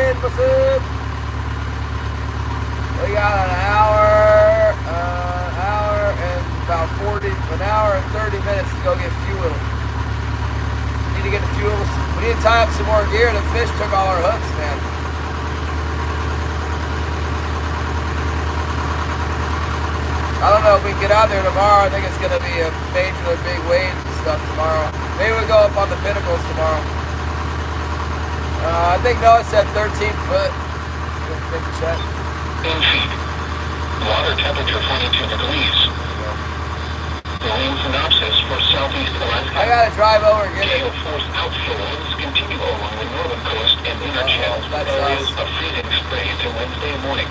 Ryan, what's up? We got an hour and about 1 hour and 30 minutes to go get fuel. Need to get the fuel. We need to tie up some more gear. The fish took all our hooks, man. I don't know if we can get out there tomorrow. I think it's going to be a major big waves and stuff tomorrow. Maybe we'll go up on the pinnacles tomorrow. I think Noah said 13 foot. Take a check. 10 feet. Water temperature 42 degrees. Marine synopsis for southeast Alaska. I gotta drive over and get it. Gale force outflow winds continue along the northern coast and inner channels with areas of freezing spray into Wednesday morning.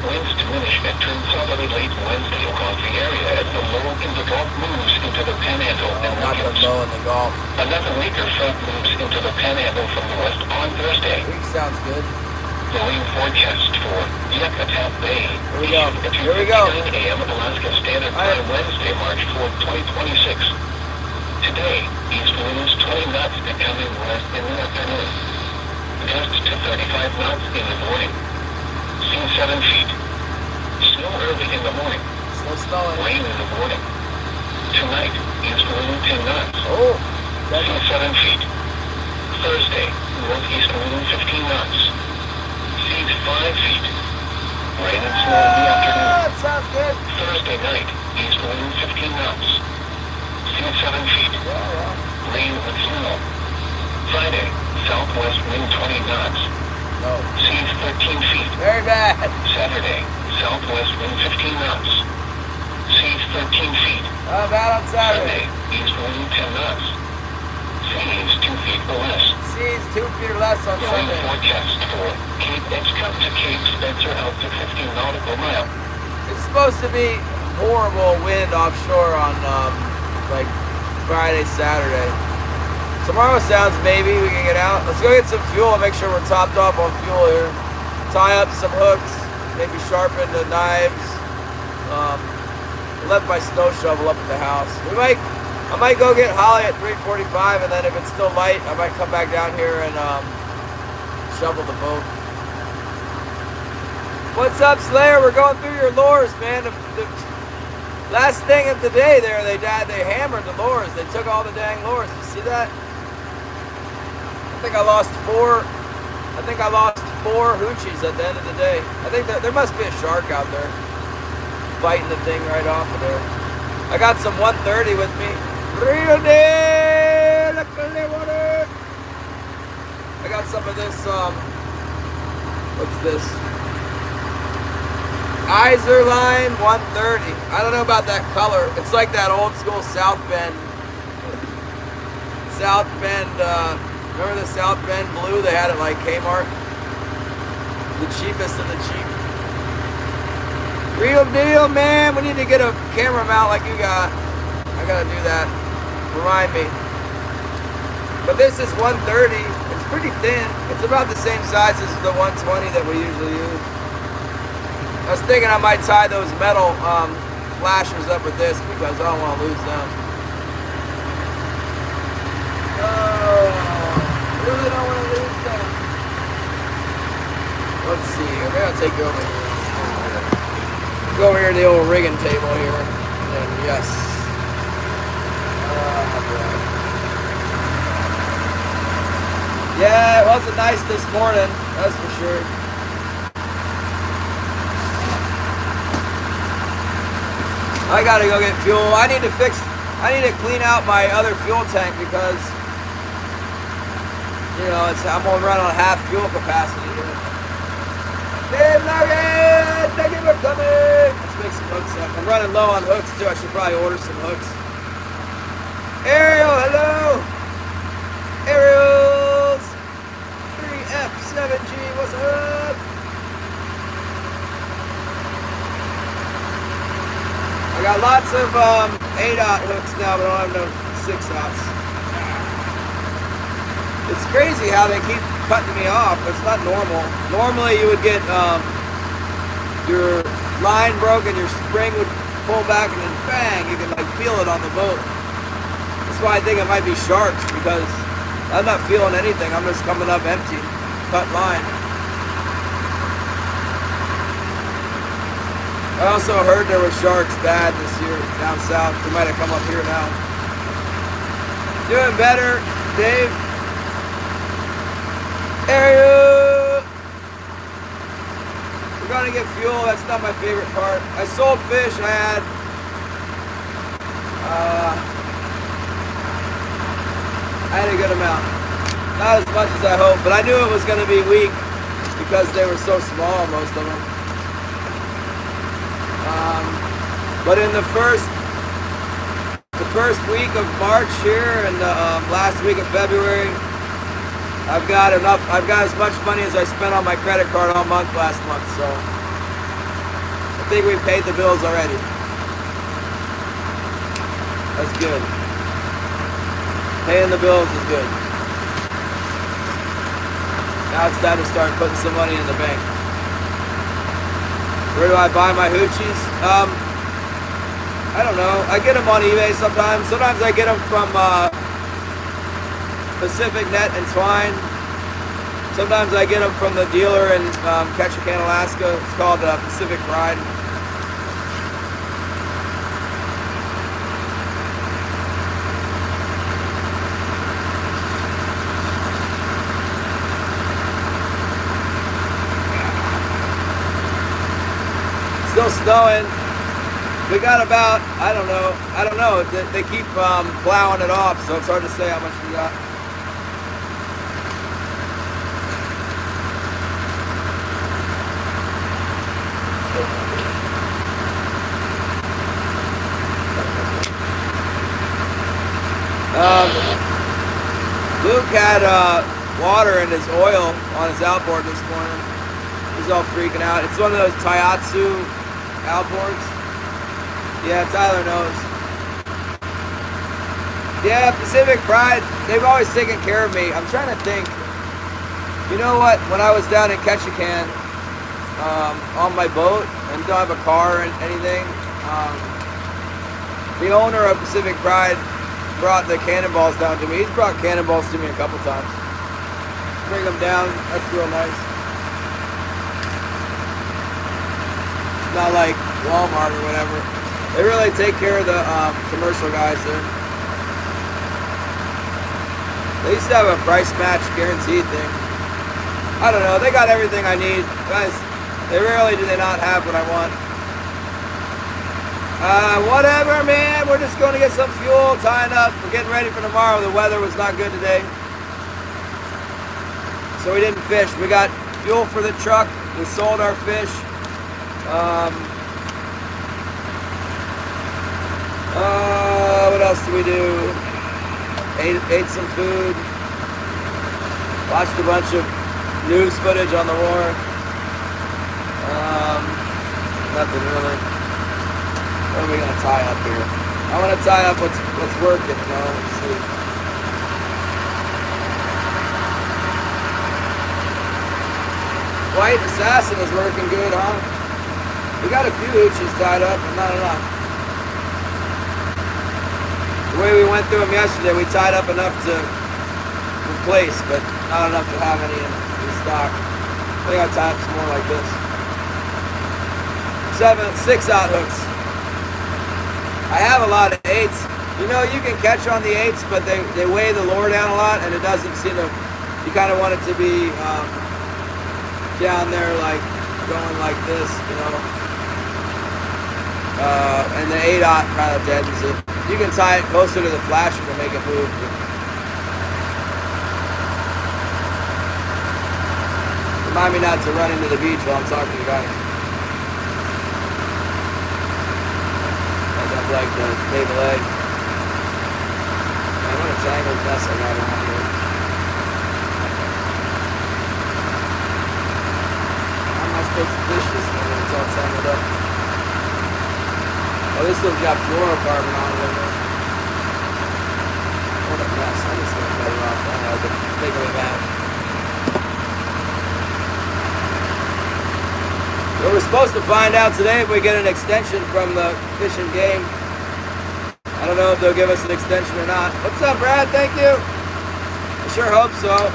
Winds diminish and turn southerly late Wednesday across the area as the low in the Gulf moves into the Panhandle and not the low in the Gulf. Another weaker front moves into the Panhandle from the west on Thursday. Week sounds good. Marine forecast for Yakutat Bay. Here we go. Here we go. 9 a.m. Alaska Standard Time, Wednesday, March 4th, 2026. Today, east winds 20 knots becoming west in the afternoon. Gusts to 35 knots in the morning. Sea 7 feet. Snow early in the morning. Snowing. Rain in the morning. Tonight, east wind 10 knots. Sea 7 feet. Thursday, northeast wind 15 knots. Seas 5 feet. Rain and snow in the afternoon. That sounds good. Thursday night, east wind 15 knots. Seas 7 feet. Rain and snow. Friday, southwest wind 20 knots. No. Seas 13 feet. Very bad. Saturday, southwest wind 15 knots. Seas 13 feet. Bad on Saturday. Sunday, east wind 10 knots. Seas 2 feet or less. Seas 2 feet or less on Marine Sunday. forecast for Cape Edgecombe to Cape Spencer out to 15 nautical mile. It's supposed to be horrible wind offshore on like Friday, Saturday. Tomorrow sounds maybe we can get out. Let's go get some fuel and make sure we're topped off on fuel here. Tie up some hooks, maybe sharpen the knives. Left my snow shovel up at the house. I might go get Holly at 3:45, and then if it's still light, I might come back down here and shovel the boat. What's up, Slayer? We're going through your lures, man. The last thing of the day there, they hammered the lures. They took all the dang lures. You see that? I think I lost four hoochies at the end of the day. I think that there must be a shark out there biting the thing right off of there. I got some 130 with me. Real deal, water. I got some of this, what's this? Iser line 130. I don't know about that color. It's like that old school South Bend, remember the South Bend blue they had at like Kmart? The cheapest of the cheap. Real deal, man. We need to get a camera mount like you got. I gotta do that. Remind me. But this is 130. It's pretty thin. It's about the same size as the 120 that we usually use. I was thinking I might tie those metal flashers up with this because I don't want to lose them. Oh, really don't want to lose them. Let's see. Maybe I'll take you over here. Go over here to the old rigging table here. And yes. Yeah, it wasn't nice this morning, that's for sure. I gotta go get fuel. I need to clean out my other fuel tank because, you know, I'm gonna run on half fuel capacity here. Hey, Logan! Thank you for coming! Let's make some hooks up. I'm running low on hooks too. I should probably order some hooks. Ariel, hello! Ariels! 3F7G, what's up? I got lots of 8-aught hooks now, but I don't have no 6-aughts. It's crazy how they keep cutting me off. It's not normal. Normally you would get your line broken, your spring would pull back, and then bang, you can like feel it on the boat. That's why I think it might be sharks, because I'm not feeling anything. I'm just coming up empty, cut line. I also heard there were sharks bad this year down south. They might have come up here now. Doing better, Dave. Area. We're gonna get fuel. That's not my favorite part. I sold fish. I had a good amount. Not as much as I hoped, but I knew it was going to be weak because they were so small, most of them. But in the first week of March here and the last week of February, I've got enough. I've got as much money as I spent on my credit card all month last month, so I think we paid the bills already. That's good. Paying the bills is good. Now it's time to start putting some money in the bank. Where do I buy my hoochies? I don't know. I get them on eBay sometimes. Sometimes I get them from Pacific Net and Twine. Sometimes I get them from the dealer in Ketchikan, Alaska. It's called Pacific Pride. Still snowing. We got about, I don't know. They keep plowing it off, so it's hard to say how much we got. Luke had water in his oil on his outboard this morning. He's all freaking out. It's one of those Taiatsu outboards. Yeah, Tyler knows. Yeah, Pacific Pride, they've always taken care of me. I'm trying to think. You know what? When I was down in Ketchikan on my boat and don't have a car or anything, the owner of Pacific Pride brought the cannonballs down to me. He's brought cannonballs to me a couple times. Bring them down. That's real nice. It's not like Walmart or whatever. They really take care of the commercial guys there. They used to have a price match guaranteed thing. I don't know. They got everything I need. Guys, they rarely do they not have what I want. Whatever, man. We're just going to get some fuel, tying up. We're getting ready for tomorrow. The weather was not good today, so we didn't fish. We got fuel for the truck. We sold our fish. What else did we do? Ate some food. Watched a bunch of news footage on the war. Nothing really. What are we gonna tie up here? I want to tie up what's working. You know, let's see. White Assassin is working good, huh? We got a few hoochies tied up, but not enough. The way we went through them yesterday, we tied up enough to replace, but not enough to have any in stock. I think I'll tie up some more like this. 6 out hooks. I have a lot of 8s. You know, you can catch on the 8s, but they weigh the lure down a lot, and it doesn't seem to, you kind of want it to be down there, like, going like this, you know. And the 8-aught kind of deadens it. You can tie it closer to the flasher to make it move. Remind me not to run into the beach while I'm talking to you guys. Like the table egg. Man, what a tangled mess I got around here. How am I supposed to fish this thing when it's all tangled up? Oh, this one's got fluorocarbon on it. What a mess. I'm just going to cut it off. I know, but it's making me mad. Well, we're supposed to find out today if we get an extension from the Fish and Game. I don't know if they'll give us an extension or not. What's up, Brad? Thank you. I sure hope so.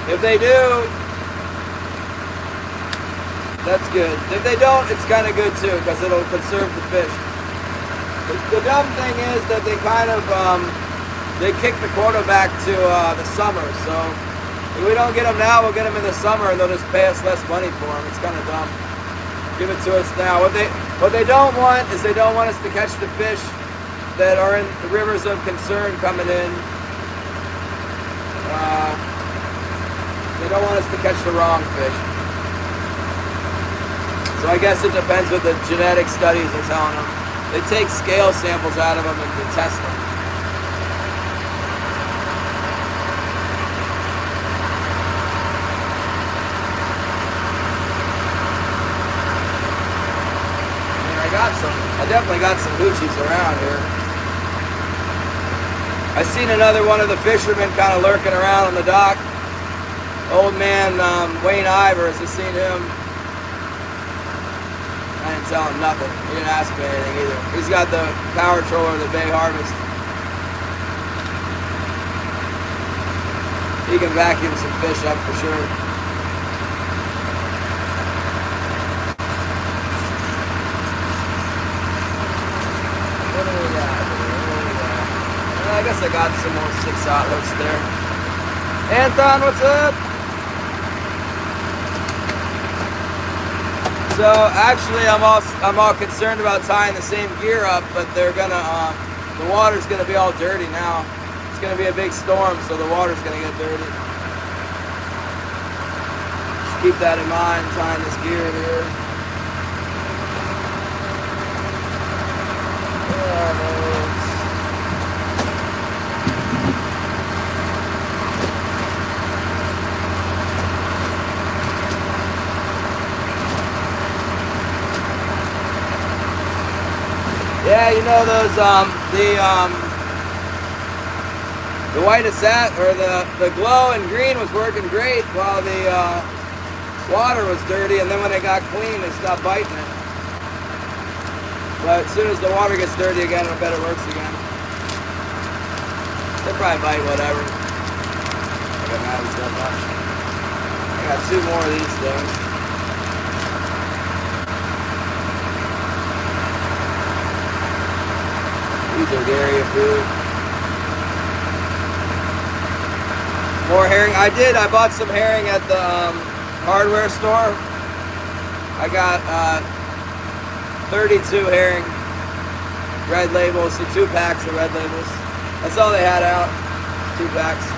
If they do, That's good. If they don't, it's kind of good too, because it'll conserve the fish. The dumb thing is that they kind of, they kick the quota back to the summer. So if we don't get them now, we'll get them in the summer and they'll just pay us less money for them. It's kind of dumb. Give it to us now. What they don't want is they don't want us to catch the fish that are in the rivers of concern coming in. They don't want us to catch the wrong fish. So I guess it depends what the genetic studies are telling them. They take scale samples out of them and they test them. I definitely got some hoochies around here. I seen another one of the fishermen kind of lurking around on the dock. Old man Wayne Ivers, I seen him. I didn't tell him nothing. He didn't ask me anything either. He's got the power troller, the Bay Harvest. He can vacuum some fish up for sure. I guess I got some more 6-aught hooks there. Anton, what's up? So actually, I'm all concerned about tying the same gear up, but they're gonna the water's gonna be all dirty now. It's gonna be a big storm, so the water's gonna get dirty. Just keep that in mind, tying this gear here. Yeah, you know those the white or the glow and green was working great while the water was dirty, and then when it got clean, it stopped biting it. But as soon as the water gets dirty again, I bet it works again. They'll probably bite whatever. I don't matter so much. I got 2 more of these things. These are dairy approved. More herring. I bought some herring at the hardware store. I got 32 herring red labels, so 2 packs of red labels. That's all they had out, 2 packs.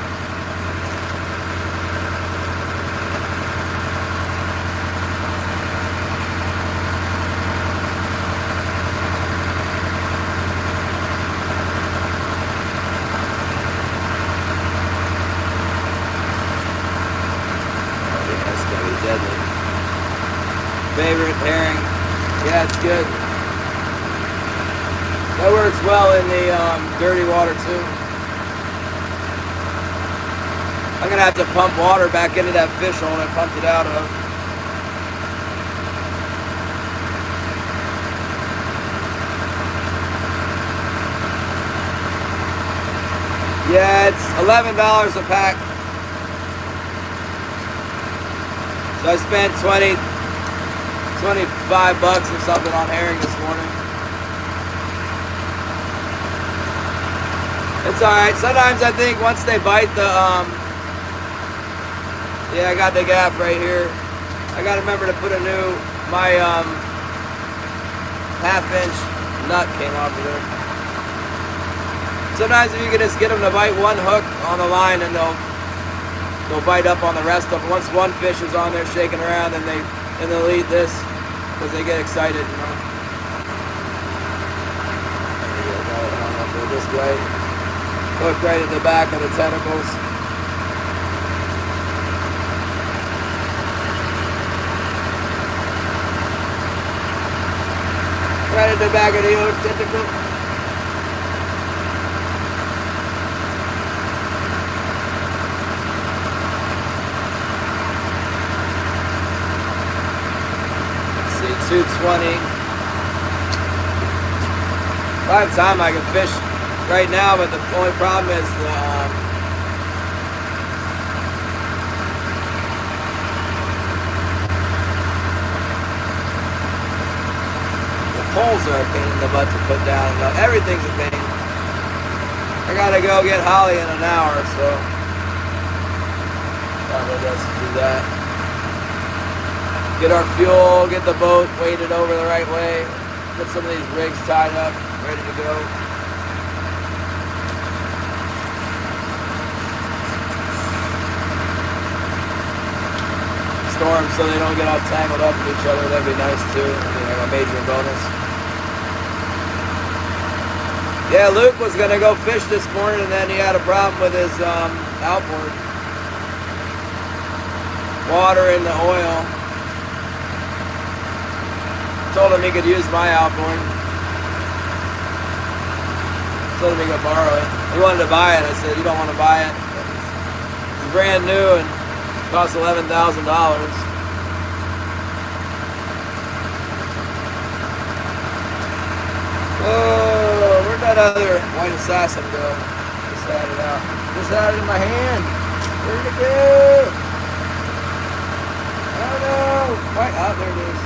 Favorite herring. Yeah, it's good. That works well in the dirty water too. I'm gonna have to pump water back into that fish hole I pumped it out of. Yeah, it's $11 a pack. So I spent 25 bucks or something on herring this morning. It's alright. Sometimes I think once they bite the, yeah, I got the gaff right here. I gotta remember to put my half-inch nut came off of there. Sometimes if you can just get them to bite one hook on the line, and they'll bite up on the rest of them. Once one fish is on there shaking around, then they'll eat this because they get excited, you know. There you go, I'll go this way. Hook right at the back of the tentacles. Right at the back of the hook tentacle. $220. I have time I can fish right now, but the only problem is poles are a pain in the butt to put down. Everything's a pain. I gotta go get Holly in an hour, so probably just do that. Get our fuel, get the boat weighted over the right way, get some of these rigs tied up, ready to go. Storm so they don't get all tangled up with each other. That'd be nice too. That'd be like a major bonus. Yeah, Luke was gonna go fish this morning and then he had a problem with his outboard. Water in the oil. Told him he could use my outboard. Told him he could borrow it. He wanted to buy it. I said, you don't want to buy it. It's brand new and costs $11,000. Oh, where'd that other white assassin go? Just had it out. Just had it in my hand. Where'd it go? I don't know. White, oh, there it is.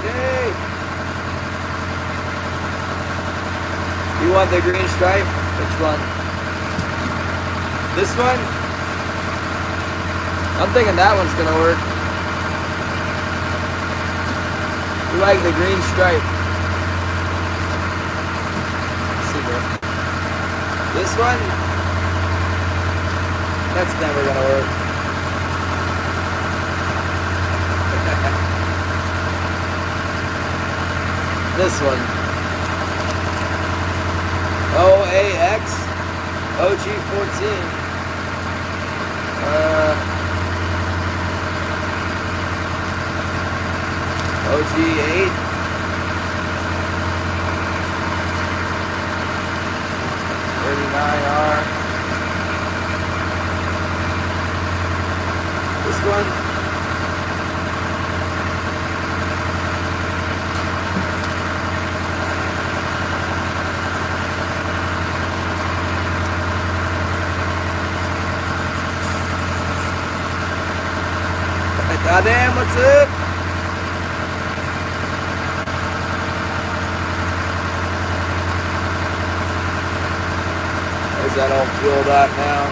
Yay. You want the green stripe? Which one? This one? I'm thinking that one's gonna work. You like the green stripe? Let's see, bro. This one? That's never gonna work. This one. OAX OG14. OG8. R. This one. Goddamn, what's up? There's that old fuel dot now.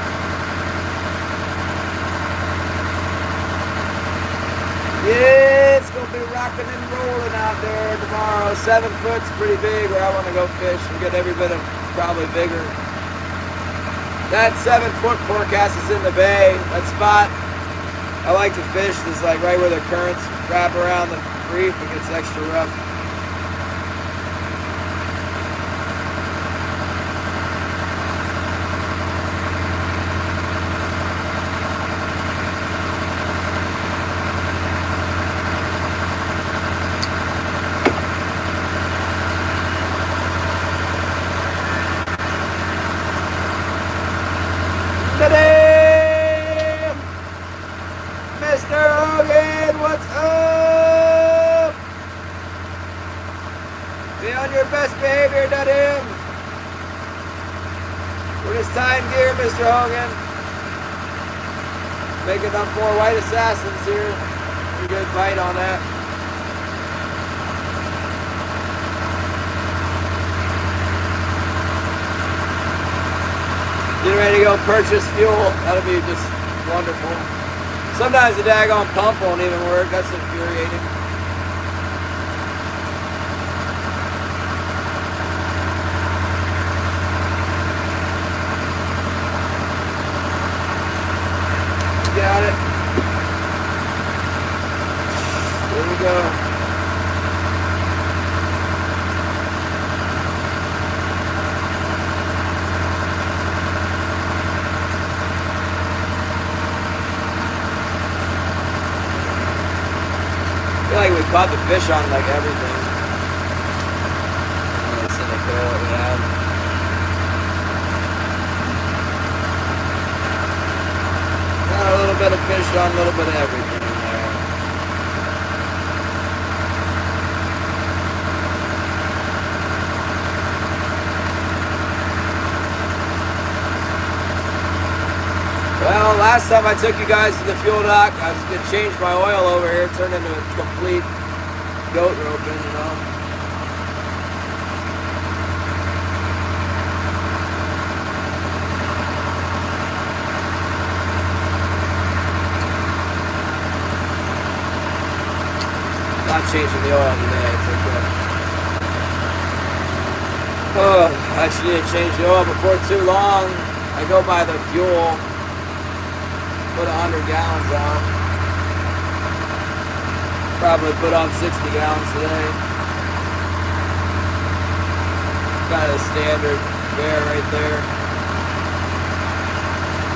Yeah, it's gonna be rocking and rolling out there tomorrow. 7 foot's pretty big where I want to go fish and get every bit of probably bigger. That 7 foot forecast is in the bay. That spot I like to fish is like right where the currents wrap around the reef. It gets extra rough. Mr. Hogan, what's up? Be on your best behavior, Dadim. We're just tying gear, Mr. Hogan. Making up more white assassins here. Pretty good bite on that. Getting ready to go purchase fuel. That'll be just wonderful. Sometimes the daggone pump won't even work. That's infuriating. Got it. There we go. I feel like we caught the fish on like everything. Nice in the coil that we had. Got a little bit of fish on, a little bit of everything in there. Well, last time I took you guys to the fuel dock, I was going to change my oil over here, turn into a complete goat roping, you know. not changing the oil today. It's okay. Oh, I actually need to change the oil before too long. I go by the fuel. Put 100 gallons on. Probably put on 60 gallons today. Kind of the standard fare right there.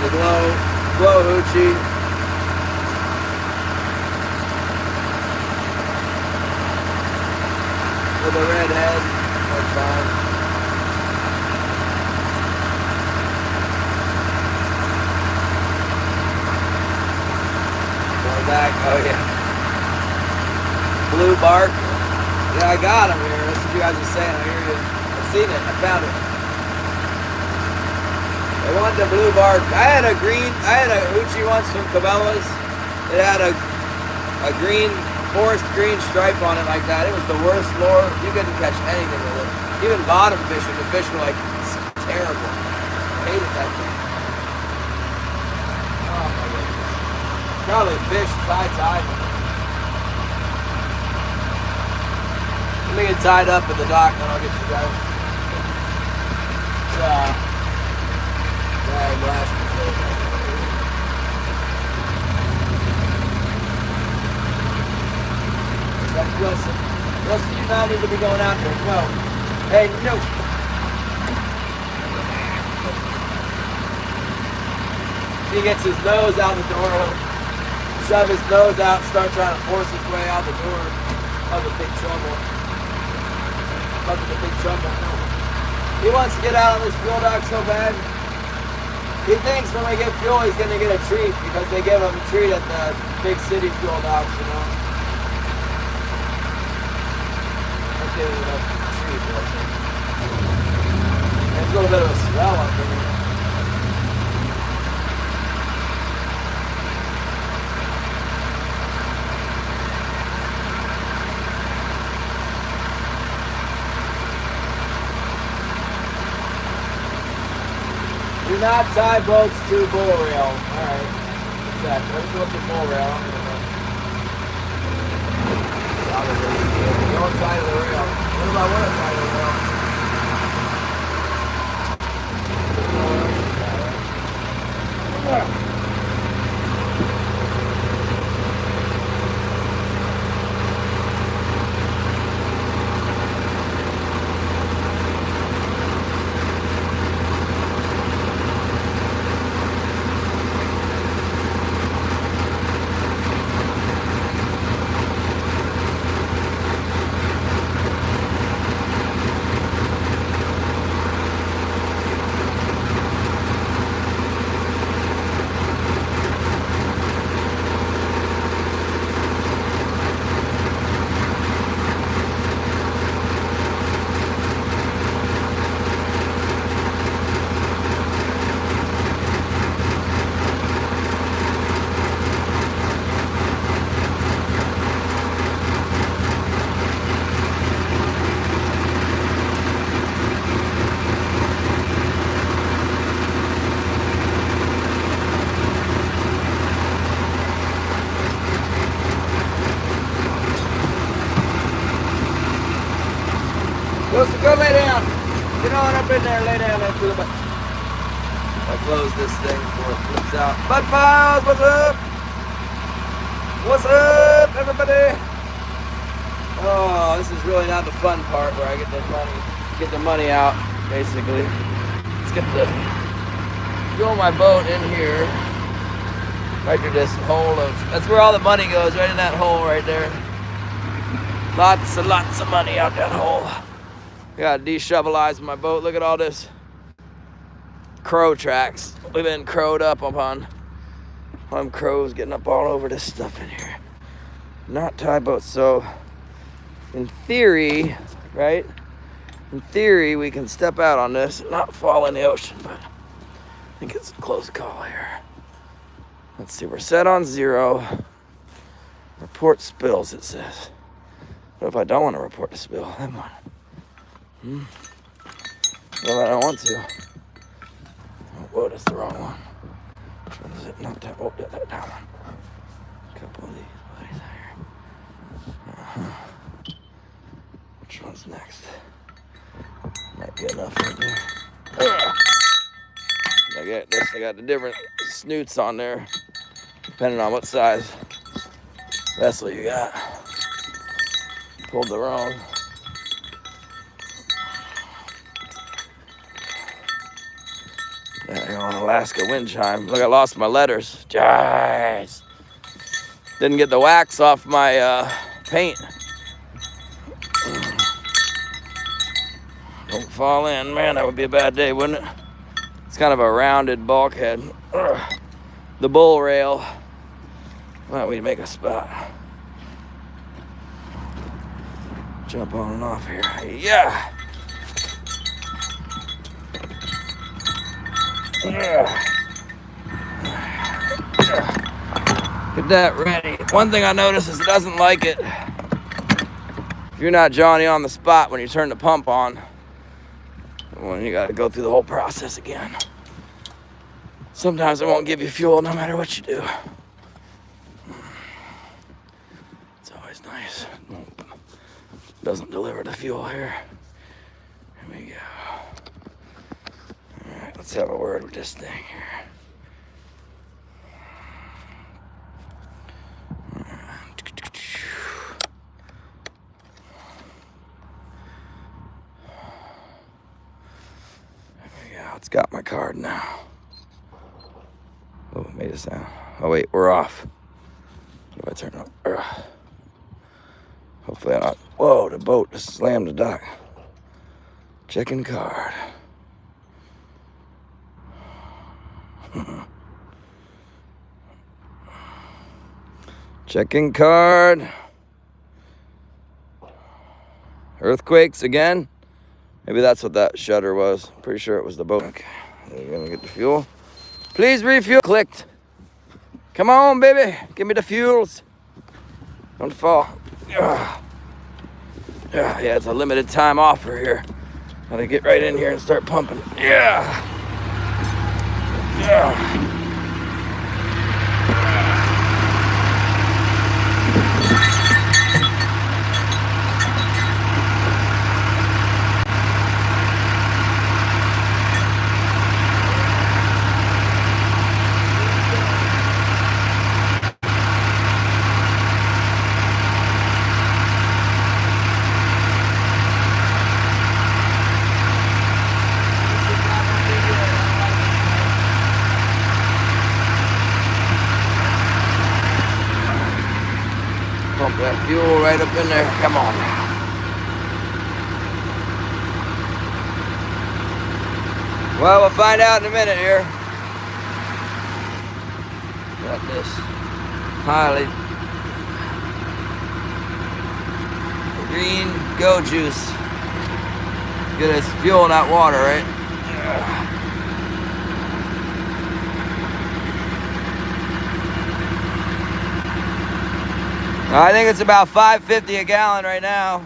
The glow hoochie. With a red head. That's fine. Back. Oh yeah. Blue bark. Yeah, I got him here. That's what you guys are saying. I hear you. I've seen it. I found it. I want the blue bark. I had a hoochie once from Cabela's. It had a green, forest green stripe on it like that. It was the worst lure. You couldn't catch anything with it. Even bottom fishing, the fish were like terrible. I hated that thing. Probably fish tied. Let me get tied up at the dock and I'll get you guys. Drag blast. That's Wilson. Wilson, you now need to be going out there. No. Hey, no. He gets his nose out the door. Shove his nose out, start trying to force his way out the door of the big trouble. Of the big trouble. He wants to get out on this fuel dock so bad. He thinks when we get fuel, he's going to get a treat because they give him a treat at the big city fuel docks, you know. I'll give him a treat. There's a little bit of a smell up in here. Do not tie boats to bull rail. Alright. What's that? Let's go to bull rail. Don't tie to the rail. What if I want to tie to the rail? Wilson, go lay down. Get on up in there, lay down there for the butt. I close this thing before it flips out. Butt Files, what's up? What's up, everybody? Oh, this is really not the fun part where I get the money out, basically. Let's get the fuel my boat in here. Right through this hole that's where all the money goes, right in that hole right there. Lots and lots of money out that hole. I gotta de-shovelize my boat. Look at all this crow tracks. We've been crowed up upon. I'm crows getting up all over this stuff in here. Not tie boats. So, in theory, right? In theory, we can step out on this and not fall in the ocean, but I think it's a close call here. Let's see, we're set on 0. Report spills, it says. What if I don't want to report the spill? That one. Well, I don't want to. Oh, whoa, that's the wrong one. Which one is it? Not that. Oh, that one. A couple of these. What is that here? Which one's next? Might be enough right there. I get this. I got the different snoots on there, depending on what size vessel you got. Pulled the wrong. There you go, on Alaska wind chime. Look, I lost my letters. Jeez. Didn't get the wax off my paint. Don't fall in. Man, that would be a bad day, wouldn't it? It's kind of a rounded bulkhead. The bull rail. Why don't we make a spot? Jump on and off here. Yeah. Get that ready. One thing I noticed is it doesn't like it if you're not Johnny on the spot when you turn the pump on. When you gotta go through the whole process again. Sometimes it won't give you fuel no matter what you do. It's always nice. Doesn't deliver the fuel here. Here we go. Alright, let's have a word with this thing here. It's got my card now. Oh, it made a sound. Oh wait, we're off. What do I turn up? Hopefully I'm not. Whoa, the boat just slammed the dock. Checking card. Checking card. Earthquakes again. Maybe that's what that shutter was. Pretty sure it was the boat. Okay, we're gonna get the fuel. Please refuel. Clicked. Come on, baby. Give me the fuels. Don't fall. Yeah, it's a limited time offer here. Gotta get right in here and start pumping. Yeah. Pump that fuel right up in there. Come on now. Well, we'll find out in a minute here. Got this highly green go juice. Good as fuel, not water, right? I think it's about $5.50 a gallon right now.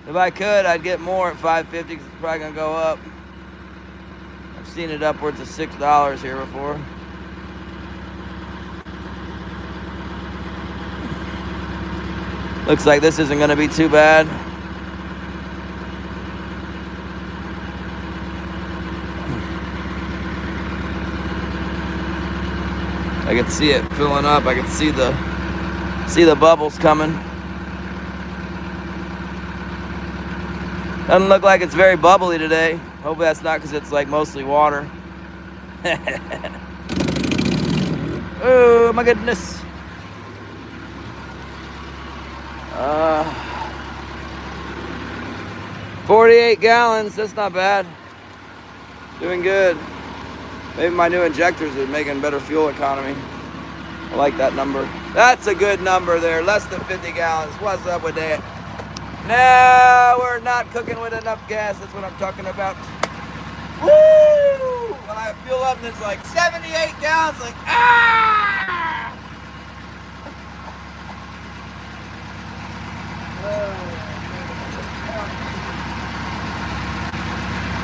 If I could, I'd get more at $5.50 because it's probably gonna go up. I've seen it upwards of $6 here before. Looks like this isn't gonna be too bad. I can see it filling up. I can see the bubbles coming. Doesn't look like it's very bubbly today. Hopefully that's not because it's like mostly water. Oh my goodness. 48 gallons, that's not bad. Doing good. Maybe my new injectors are making better fuel economy. I like that number. That's a good number there. Less than 50 gallons. What's up with that? No, we're not cooking with enough gas. That's what I'm talking about. Woo! When I fuel up and it's like 78 gallons, like, ah!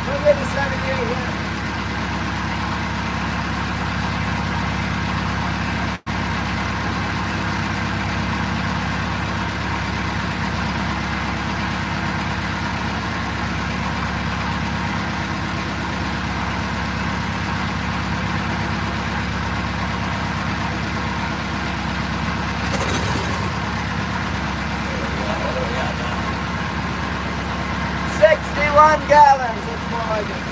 Look at the 78 here. 31 gallons. That's more like it.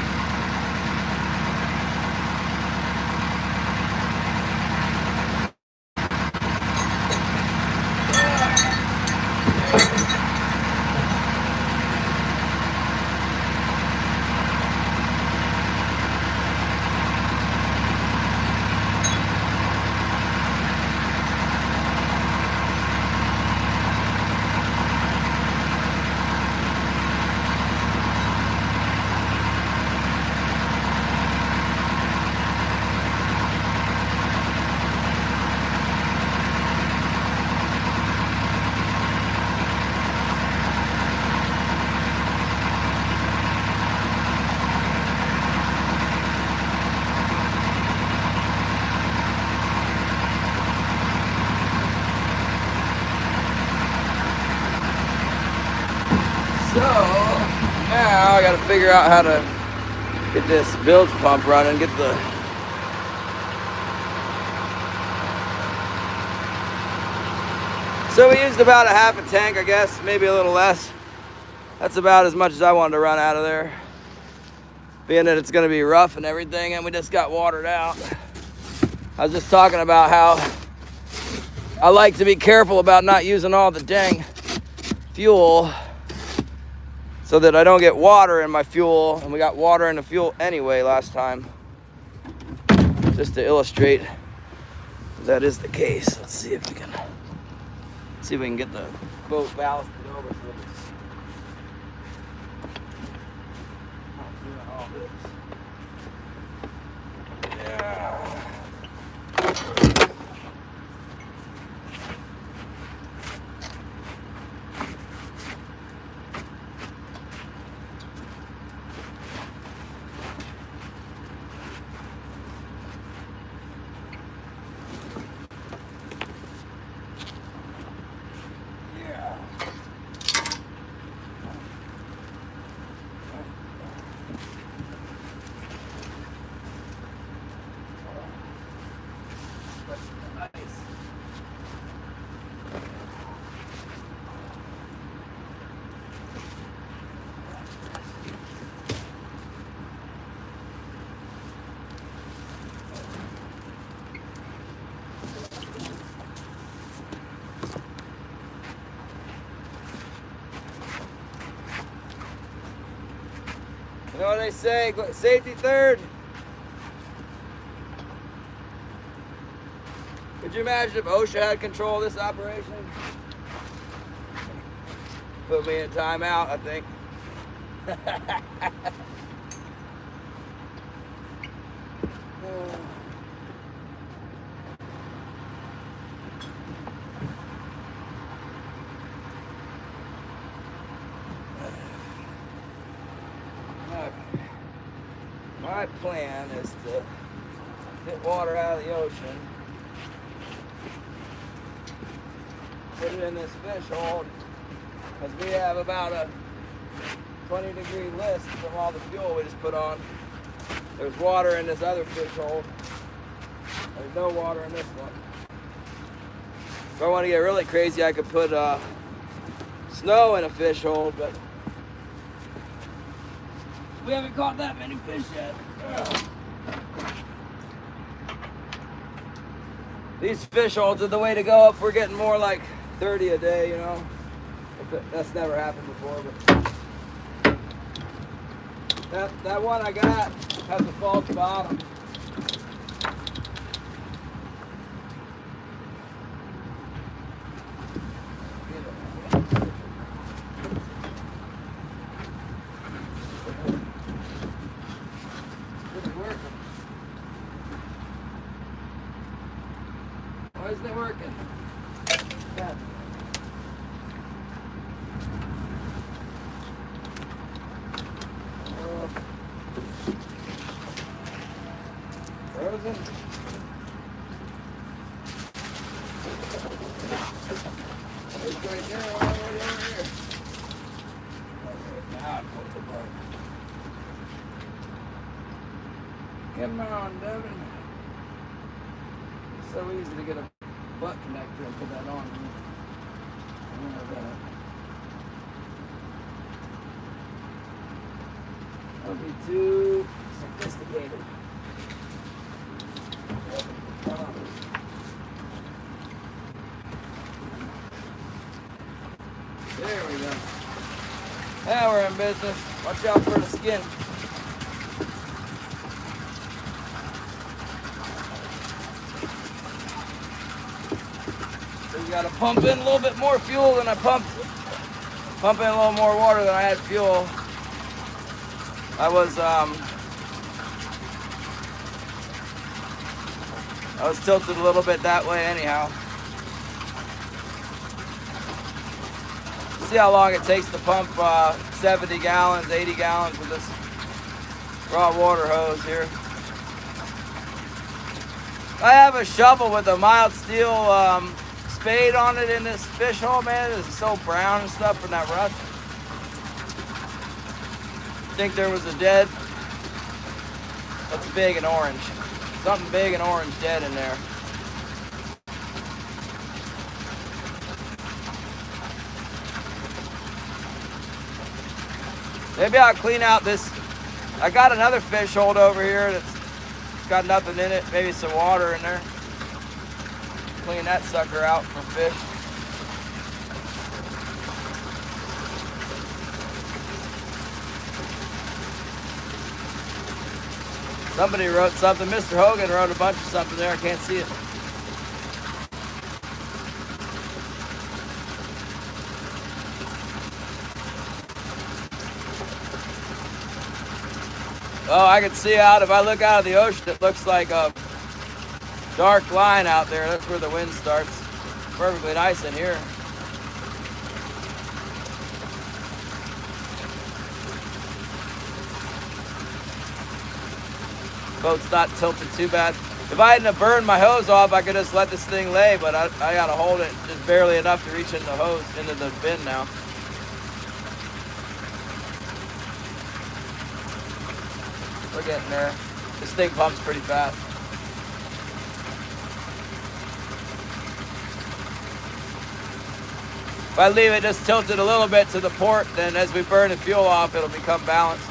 So now I got to figure out how to get this bilge pump running, get the so we used about a half a tank, I guess, maybe a little less. That's about as much as I wanted to run out of there, being that it's going to be rough and everything, and we just got watered out. I was just talking about how I like to be careful about not using all the dang fuel so that I don't get water in my fuel, and we got water in the fuel anyway last time. Just to illustrate that is the case. Let's see if we can get the boat ballasted over so it's not doing all this. Yeah. You know what they say, safety third. Could you imagine if OSHA had control of this operation? Put me in timeout, I think. My plan is to get water out of the ocean, put it in this fish hold, because we have about a 20-degree list from all the fuel we just put on. There's water in this other fish hold. There's no water in this one. If I want to get really crazy, I could put snow in a fish hold, but we haven't caught that many fish yet. These fish holds are the way to go if we're getting more like 30 a day, you know. That's never happened before, but that one I got has a false bottom. Why isn't it working? Yeah. Frozen? It's right there, all the way over here. Okay, now I pulled the bug. Come on, Devin. It's so easy to get a butt connector and put that on. Don't be too sophisticated. There we go. Now we're in business. Watch out for the skin. So you gotta pump in a little bit more fuel than I pumped. Pump in a little more water than I had fuel. I was tilted a little bit that way anyhow. See how long it takes to pump 70 gallons, 80 gallons with this raw water hose here. I have a shovel with a mild steel spade on it in this fish hole, man. It's so brown and stuff from that rust. I think there was a dead, what's big and orange? Something big and orange dead in there. Maybe I'll clean out this. I got another fish hold over here that's got nothing in it. Maybe some water in there. Clean that sucker out for fish. Somebody wrote something. Mr. Hogan wrote a bunch of something there. I can't see it. Oh, I can see out. If I look out of the ocean, it looks like a dark line out there. That's where the wind starts. Perfectly nice in here. Boat's not tilted too bad. If I hadn't have burned my hose off, I could just let this thing lay, but I gotta hold it just barely enough to reach into the hose, into the bin now. We're getting there. This thing pumps pretty fast. If I leave it just tilted a little bit to the port, then as we burn the fuel off, it'll become balanced.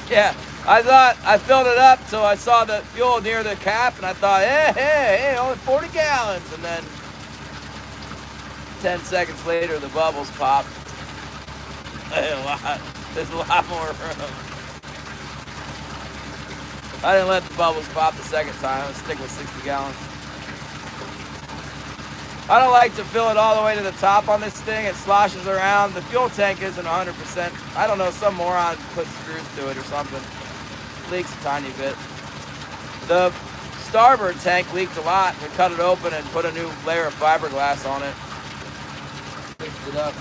Yeah, I thought I filled it up, so I saw the fuel near the cap, and I thought, hey, only 40 gallons. And then 10 seconds later, the bubbles popped. There's a lot more room. I didn't let the bubbles pop the second time. I'll stick with 60 gallons. I don't like to fill it all the way to the top on this thing. It sloshes around. The fuel tank isn't 100%. I don't know, some moron put screws to it or something. Leaks a tiny bit. The starboard tank leaked a lot. We cut it open and put a new layer of fiberglass on it. Fixed it up.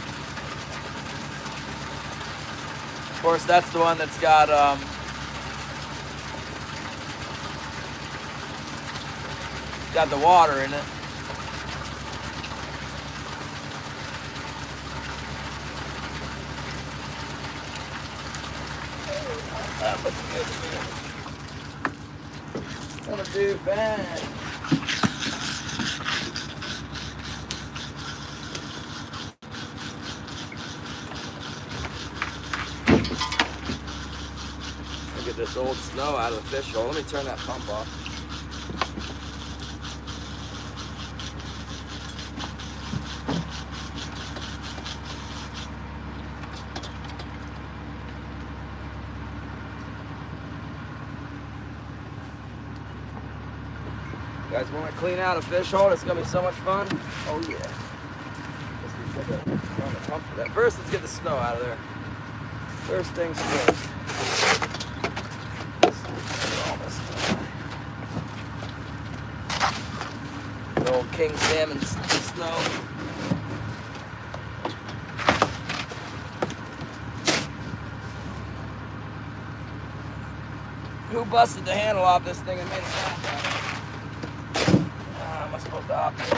Of course, that's the one that's got the water in it. That looks good to me. Gonna do bad. Look at this old snow out of the fish hole. Let me turn that pump off. You guys want to clean out a fish hole? It's going to be so much fun. Oh, yeah. First, let's get the snow out of there. First things first. The old king salmon snow. Who busted the handle off this thing and made it sound better? Am I supposed to operate?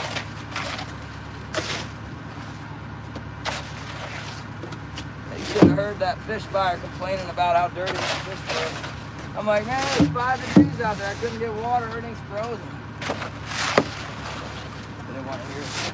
You should have heard that fish buyer complaining about how dirty that fish was. I'm like, man, it's 5 degrees out there. I couldn't get water. Everything's frozen. They didn't want to hear it.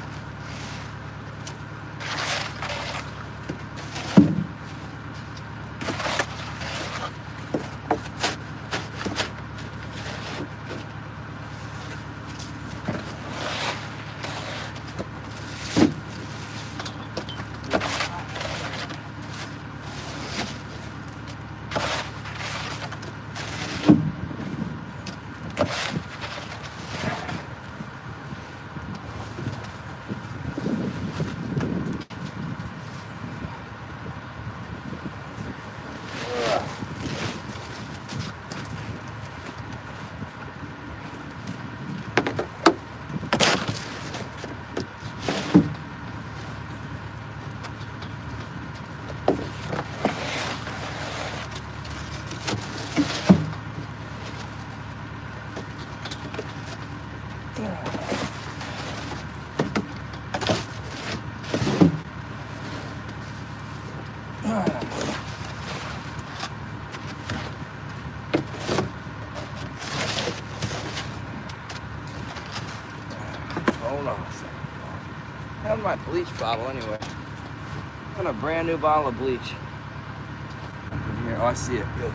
Hold on a second. How's my bleach bottle anyway? I'm a brand new bottle of bleach. Here, oh, I see it. Good.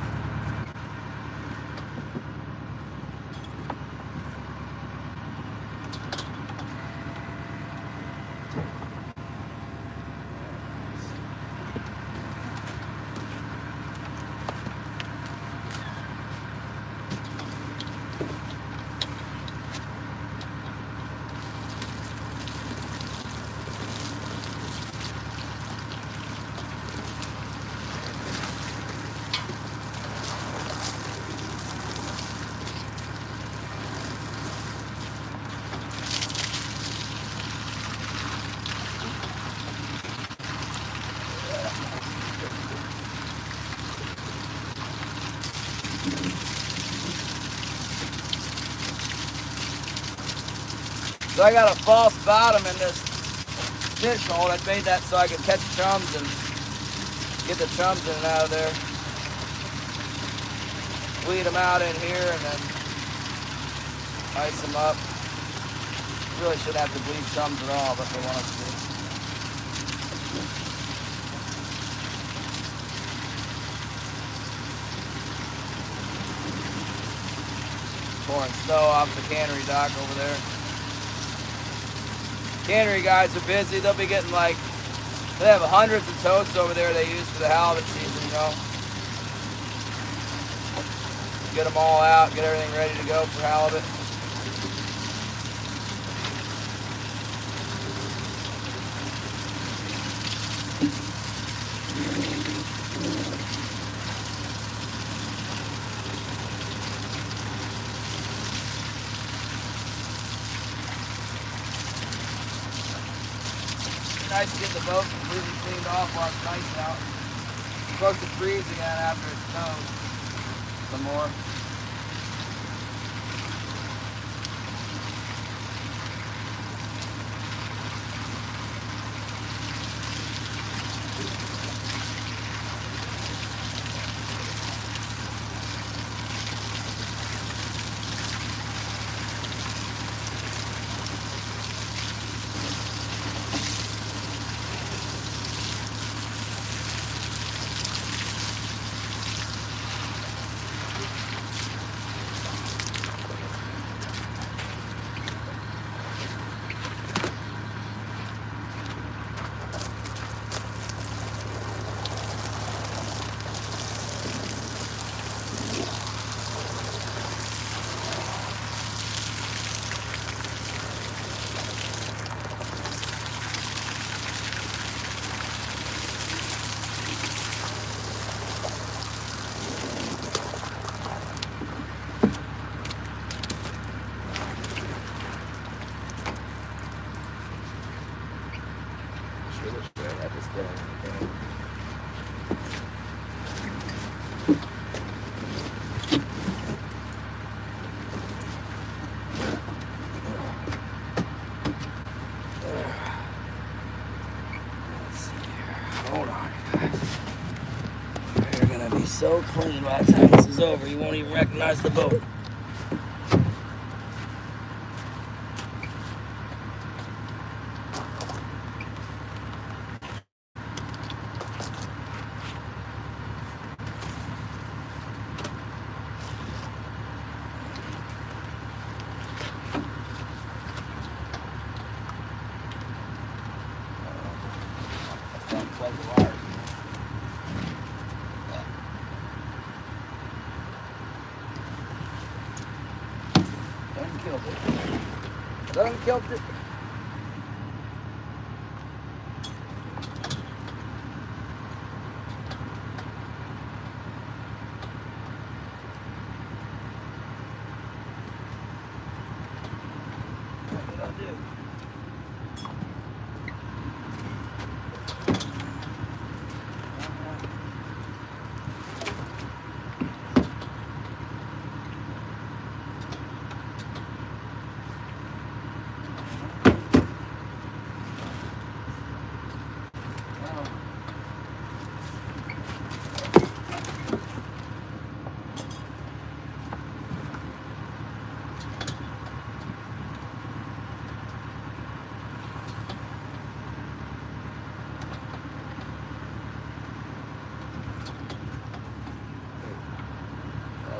So I got a false bottom in this fish hole that made that so I could catch chums and get the chums in and out of there. Bleed them out in here and then ice them up. Really shouldn't have to bleed chums at all, but they want us to. Pouring snow off the cannery dock over there. Cannery guys are busy. They'll be getting they have hundreds of totes over there they use for the halibut season, you know. Get them all out, get everything ready to go for halibut. Nice to get the boat completely cleaned off while it's nice out. It's supposed to freeze again after it snows some more. be so clean by the time this is over, you won't even recognize the boat. Done killed it. What did I do?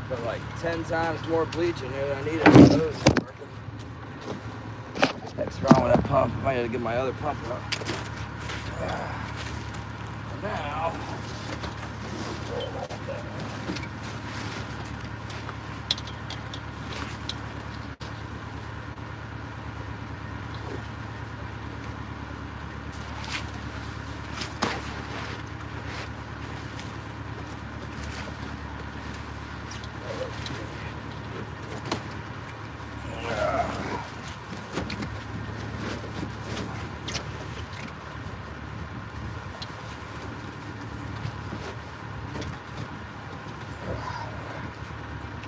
Put like 10 times more bleach in here than I needed. Those are working. Heck's wrong with that pump? I might have to get my other pump up. Now,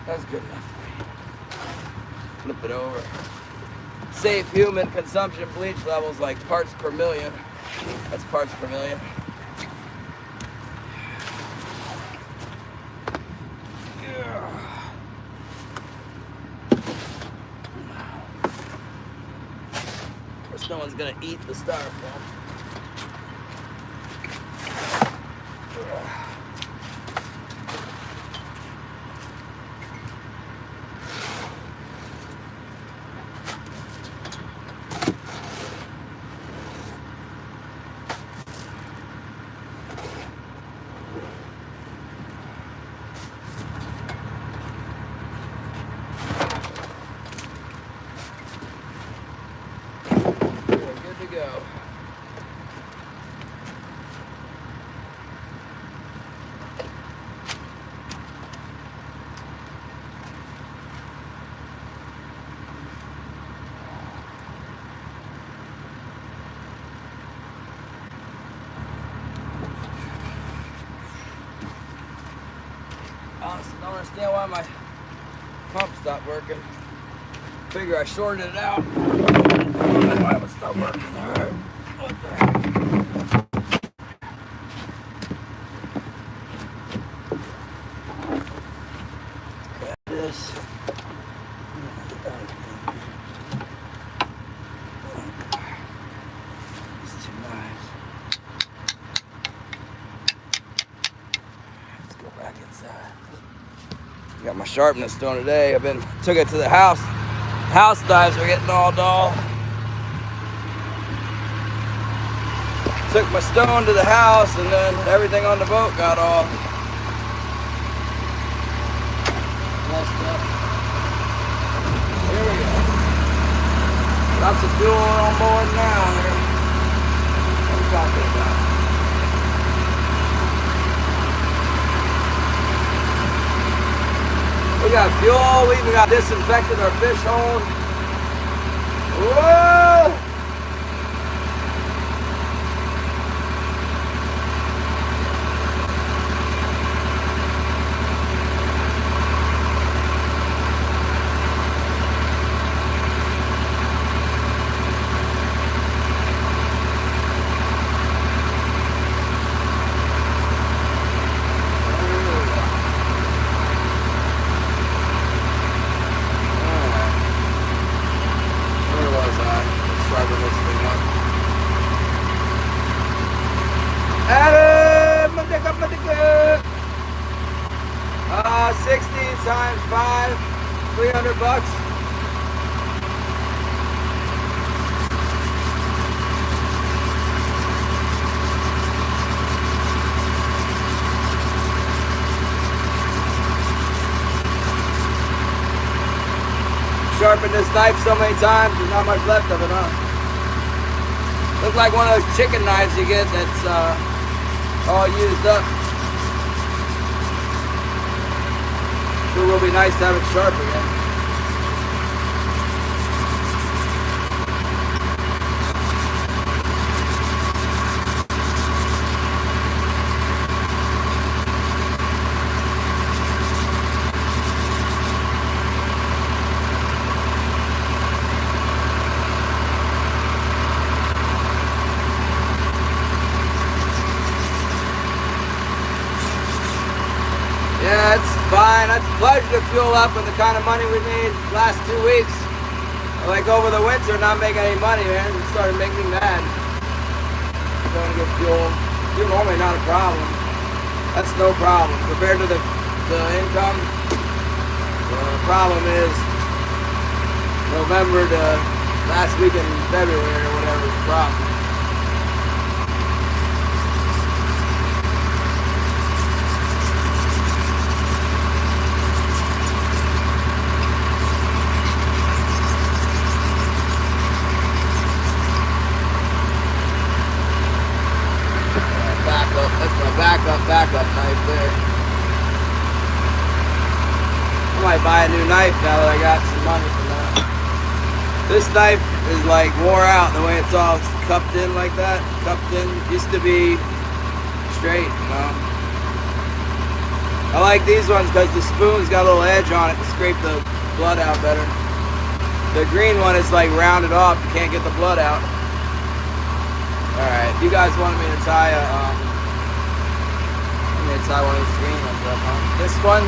that's good enough for me. Flip it over. Safe human consumption bleach levels like parts per million. That's parts per million. Of course, no one's gonna eat the styrofoam. Go. Honestly, don't understand why my pump stopped working. Figure I shorted it out. Why it would stop working? All right. What the heck? Got this. These two knives. Let's go back inside. Got my sharpening stone today. Took it to the house. House knives are getting all dull. Took my stone to the house and then everything on the boat got all messed up. Here we go. Lots of fuel on board now here. What are you talking about? We got fuel, we even got disinfected our fish hole. Whoa! times 5, 300 bucks. Sharpened this knife so many times, there's not much left of it, huh? Looks like one of those chicken knives you get that's all used up. Sure will be nice to have it sharp again. Yeah, it's fine. It's a pleasure to fuel up with the kind of money we made last 2 weeks. Like over the winter, not making any money, man. It started making me mad. Going to get fuel. Fuel normally not a problem. That's no problem. Compared to the income, the problem is November to last week in February or whatever is the problem. Backup knife there. I might buy a new knife now that I got some money for that. This knife is like wore out the way it's all cupped in like that. Cupped in. Used to be straight, you know. I like these ones because the spoon's got a little edge on it to scrape the blood out better. The green one is like rounded off. You can't get the blood out. Alright, you guys wanted me to tie tie one of these green ones up, huh? This one,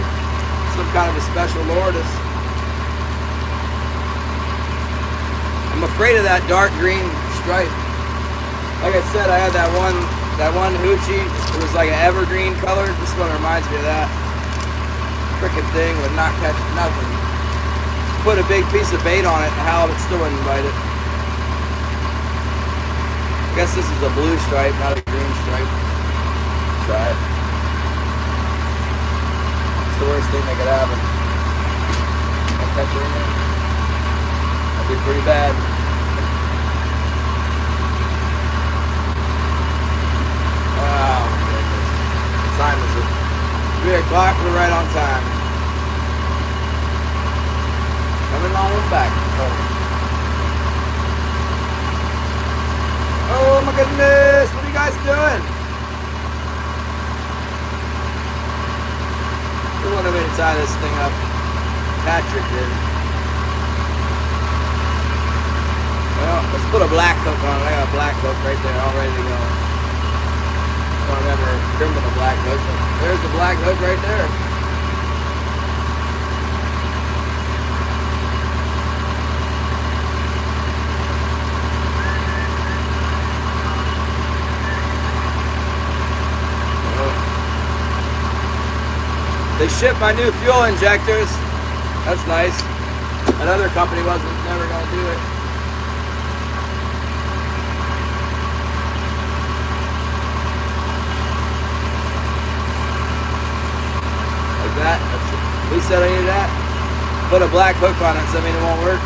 some kind of a special Lourdes. I'm afraid of that dark green stripe. Like I said, I had that one hoochie. It was like an evergreen color. This one reminds me of that. Frickin' thing would not catch nothing. Put a big piece of bait on it, and halibut still wouldn't bite it. I guess this is a blue stripe, not a green stripe. Try it. The worst thing that could happen. I'll catch her in there. That'd be pretty bad. Oh my goodness. What time is it? 3 o'clock, we're right on time. Coming on back. Oh my goodness, what are you guys doing? We wanted me to tie this thing up. Patrick did. Well, let's put a black hook on it. I got a black hook right there, all ready to go. I don't remember crimping a black hook, but there's the black hook right there. They shipped my new fuel injectors. That's nice. Another company wasn't never going to do it. Like that. Who said I needed that? Put a black hook on it, so I mean it won't work.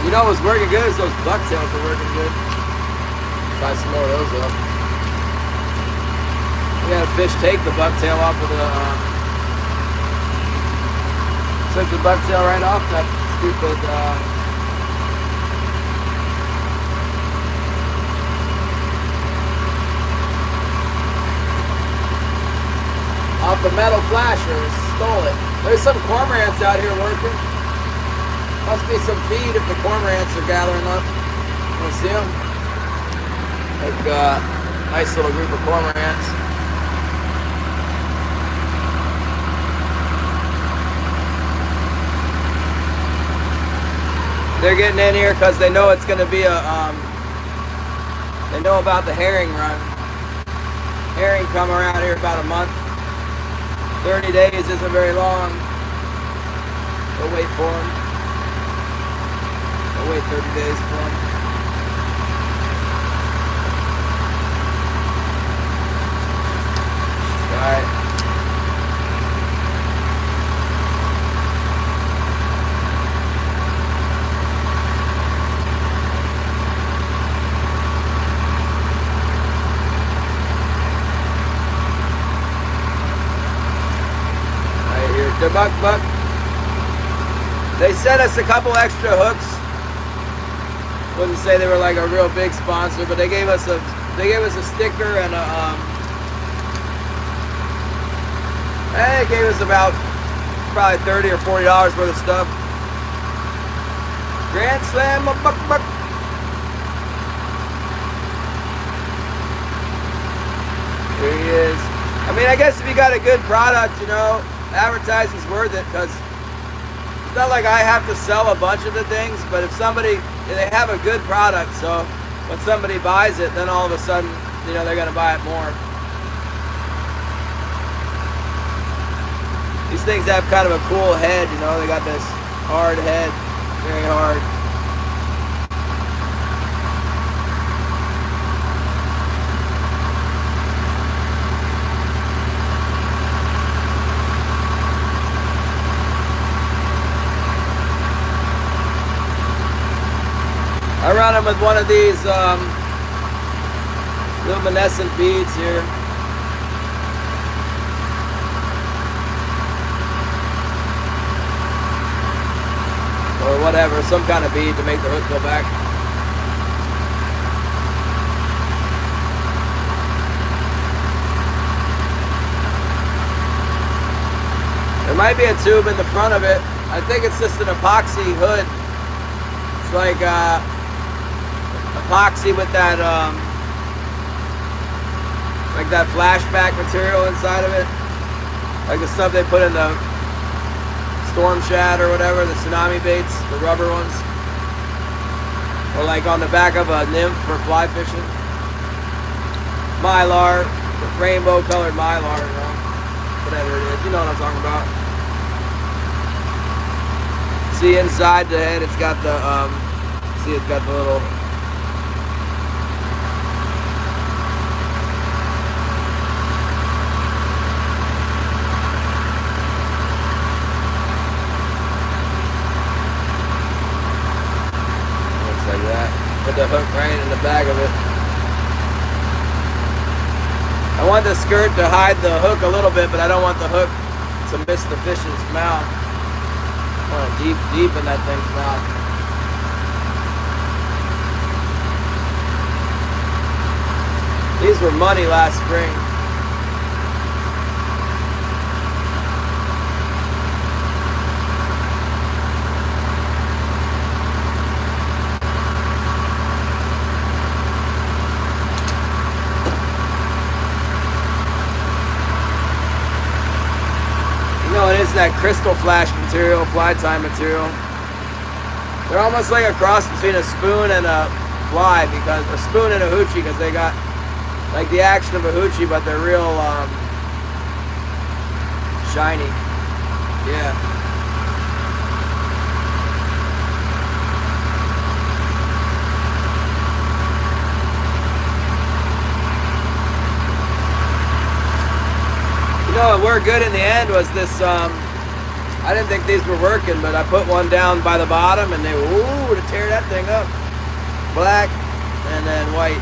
You know what's working good is those bucktails are working good. Try some more of those up. We had a fish take the bucktail off of the took the bucktail right off that stupid off the metal flasher. Stole it. There's some cormorants out here working. Must be some feed if the cormorants are gathering up. You see them? Like nice little group of cormorants. They're getting in here because they know it's going to be a, they know about the herring run. Herring come around here about a month. 30 days isn't very long. We'll wait for them. We'll wait 30 days for them. Alright. The buck. They sent us a couple extra hooks. Wouldn't say they were like a real big sponsor, but they gave us a sticker and a they gave us about probably $30 or $40 worth of stuff. Grand Slam a buck. Here he is. I mean, I guess if you got a good product, you know, advertising's worth it, because it's not like I have to sell a bunch of the things, but if somebody, they have a good product, so when somebody buys it, then all of a sudden, you know, they're going to buy it more. These things have kind of a cool head, you know, they got this hard head, very hard. I run them with one of these luminescent beads here. Or whatever, some kind of bead to make the hook go back. There might be a tube in the front of it. I think it's just an epoxy hood. It's like epoxy with that like that flashback material inside of it, like the stuff they put in the storm shad or whatever, the tsunami baits, the rubber ones, or like on the back of a nymph for fly fishing. Mylar, rainbow colored mylar, you know, whatever it is, you know what I'm talking about. See inside the head, it's got the see, it's got the little put the hook right in the back of it. I want the skirt to hide the hook a little bit, but I don't want the hook to miss the fish's mouth. I want it deep in that thing's mouth. These were money last spring. It's that crystal flash material, fly tie material. They're almost like a cross between a spoon and a fly, because a spoon and a hoochie, because they got like the action of a hoochie, but they're real shiny. Yeah. You know what worked good in the end was this, I didn't think these were working, but I put one down by the bottom and they were, ooh, to tear that thing up. Black and then white.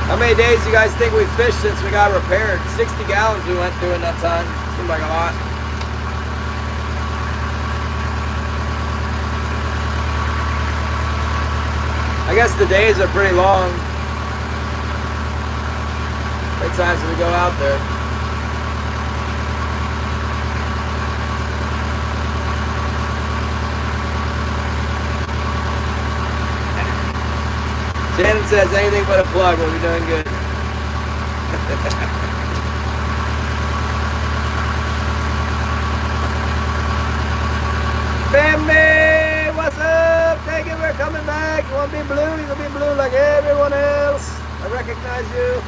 How many days do you guys think we fished since we got repaired? 60 gallons we went through in that time. Seemed like a lot. I guess the days are pretty long. How many times did we go out there? Shannon says anything but a plug. We'll be doing good. Bambi, what's up? Thank you for coming back. You want to be blue? You can be blue like everyone else. I recognize you.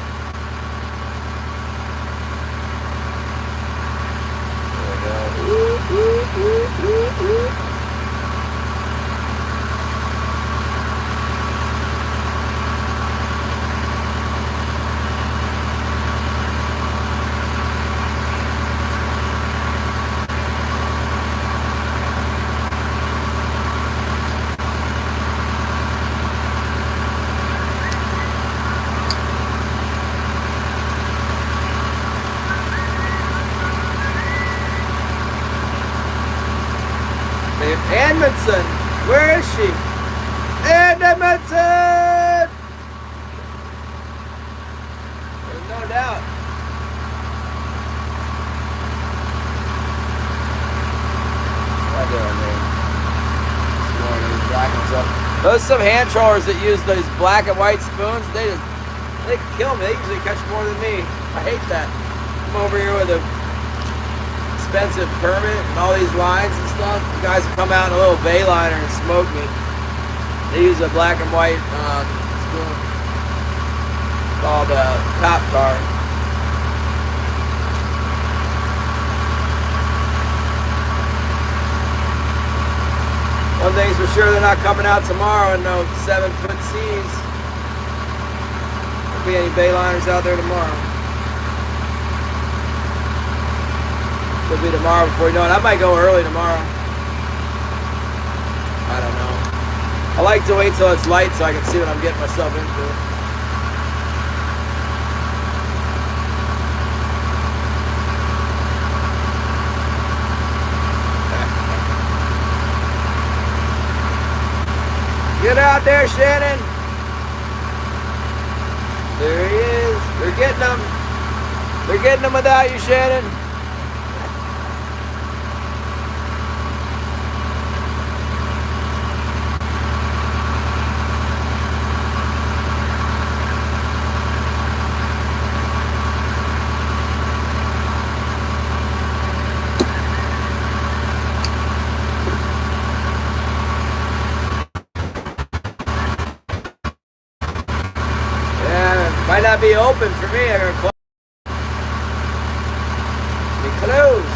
Edmondson, where is she? Edmondson! There's no doubt. What doing, man? Those some hand trollers that use those black and white spoons, they can kill me. They usually catch more than me. I hate that. I'm over here with a expensive permit and all these lines and stuff. The guys come out in a little bay liner and smoke me. They use a black and white spoon called Cop Car. One thing's for sure, they're not coming out tomorrow in no 7-foot seas. Won't be any bay liners out there tomorrow. It'll be tomorrow before you know it. I might go early tomorrow. I don't know. I like to wait till it's light so I can see what I'm getting myself into. Get out there, Shannon. There he is. They're getting them. They're getting them without you, Shannon. Might not be open for me. I'm gonna close. Be closed.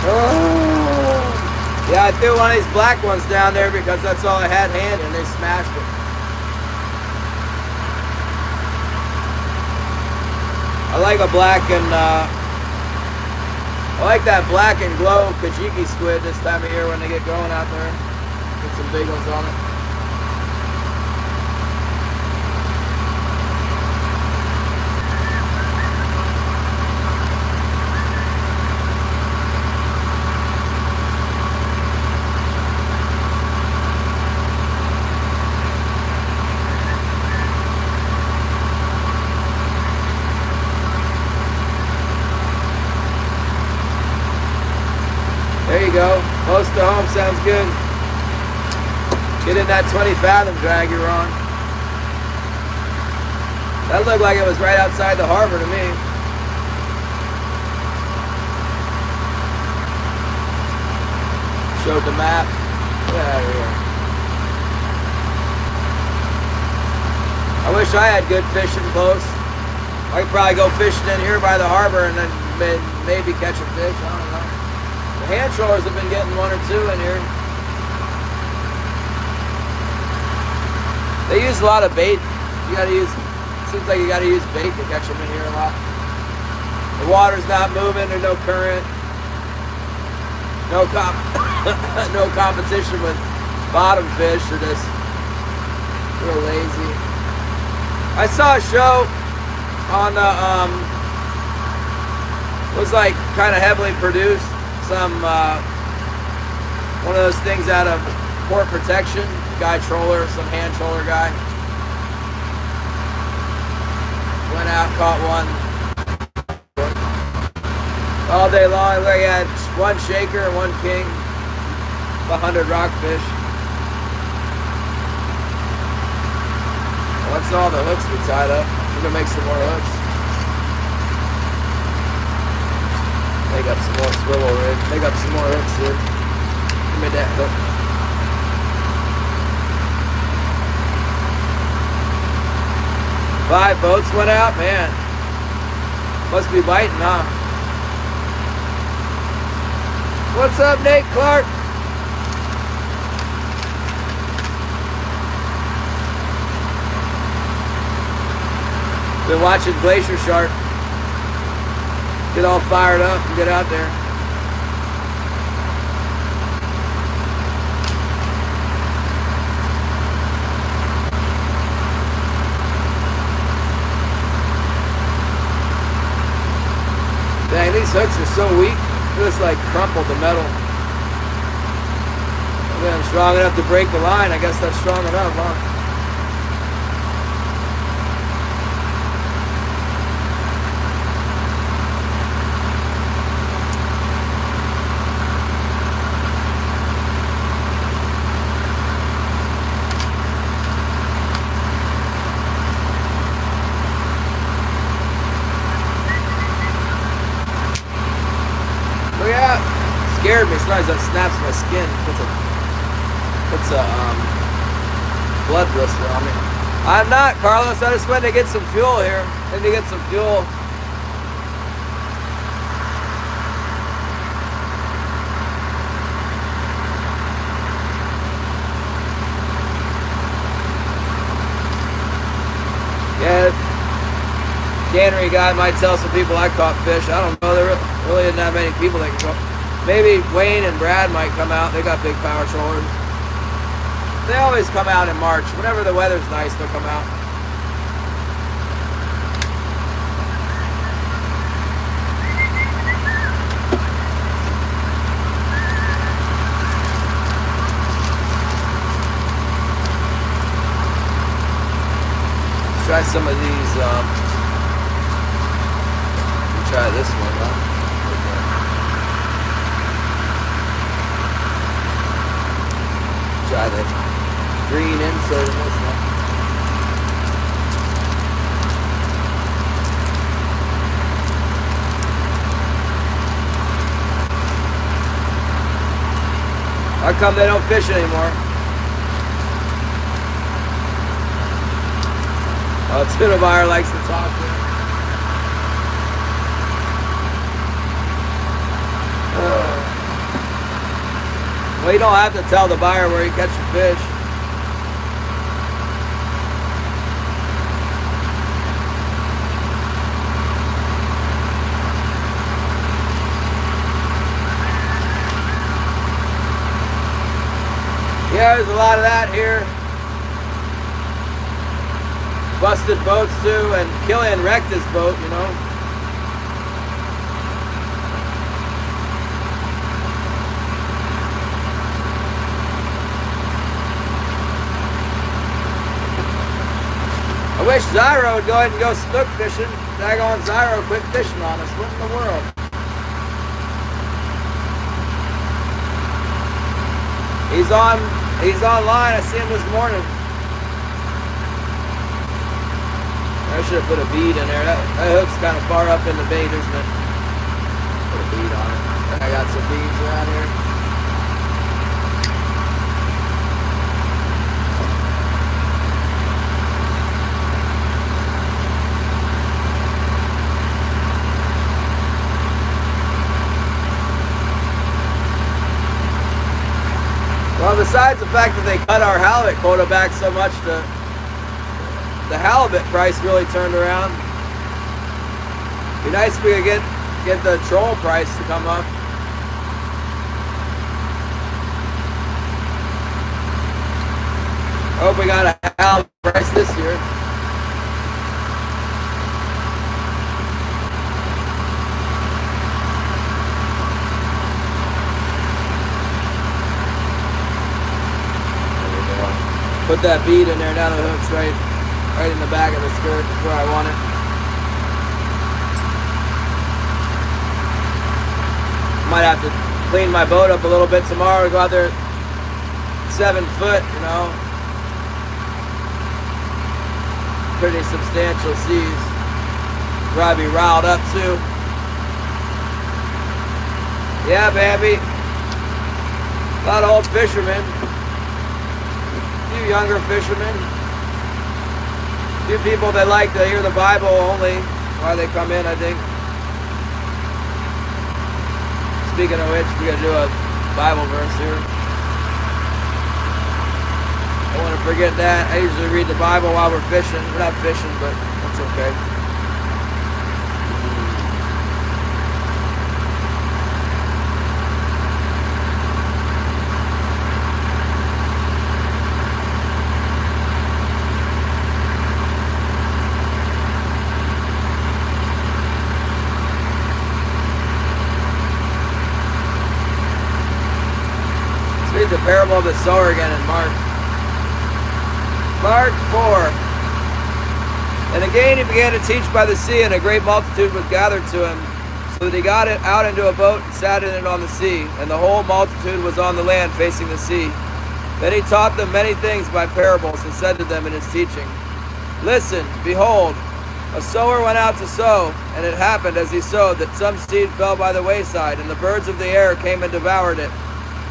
Oh. Yeah, I threw one of these black ones down there because that's all I had handy, and they smashed it. I like a black and I like that black and glow Kajiki squid this time of year when they get going out there. Get some big ones on it. There you go. Close to home sounds good. Get in that 20 fathom drag you're on. That looked like it was right outside the harbor to me. Showed the map. Get out of here. I wish I had good fishing close. I could probably go fishing in here by the harbor and then maybe catch a fish. I don't know. Hand trollers have been getting one or two in here. They use a lot of bait. You gotta use, seems like you gotta use bait to catch them in here a lot. The water's not moving, there's no current. No competition with bottom fish. They're just real lazy. I saw a show on was like kind of heavily produced. Some one of those things out of port protection guy troller, some hand troller guy. Went out, caught one. All day long, we had one shaker and one king, 100 rockfish. Well, that's all the hooks we tied up. We're gonna make some more hooks. Make up some more swivel rig. Make up some more hooks here. Give me that hook. Five boats went out, man. Must be biting, huh? What's up, Nate Clark? Been watching Glacier Shark. Get all fired up and get out there. Dang, these hooks are so weak. They just like crumpled the metal. I mean, I'm strong enough to break the line. I guess that's strong enough, huh? Scared me. Sometimes that snaps my skin. Puts a blood blister on me. I'm not, Carlos. I just went to get some fuel here. Need to get some fuel. Yeah, cannery guy might tell some people I caught fish. I don't know. There really isn't that many people that can go. Maybe Wayne and Brad might come out. They got big power trollers. They always come out in March. Whenever the weather's nice, they'll come out. Let's try some of these. We'll try this one, huh? Try the green insert in this one. How come they don't fish anymore? Oh, tuna buyer likes to talk to him. Well, you don't have to tell the buyer where you catch your fish. Yeah, there's a lot of that here. Busted boats too, and Killian wrecked his boat, you know. I wish Zyro would go ahead and go snook fishing. Daggone Zyro quit fishing on us. What in the world? He's online. I see him this morning. I should have put a bead in there. That hook's kind of far up in the bait, isn't it? Put a bead on it. I got some beads around here. Well, besides the fact that they cut our halibut quota back so much, the halibut price really turned around. Be nice if we could get the troll price to come up. I hope we got a halibut price this year. There we go. Put that bead in there. Now the hook's right in the back of the skirt. That's where I want it. Might have to clean my boat up a little bit tomorrow. Go out there 7 foot, you know. Pretty substantial seas. Probably be riled up too. Yeah, baby. A lot of old fishermen. A few younger fishermen. A few people that like to hear the Bible only while they come in, I think. Speaking of which, we gotta do a Bible verse here. Don't want to forget that. I usually read the Bible while we're fishing. We're not fishing, but that's okay. Read the parable of the sower again in Mark. Mark 4. And again he began to teach by the sea, and a great multitude was gathered to him, so that he got it out into a boat and sat in it on the sea, and the whole multitude was on the land facing the sea. Then he taught them many things by parables, and said to them in his teaching, Listen, behold, a sower went out to sow, and it happened as he sowed that some seed fell by the wayside, and the birds of the air came and devoured it.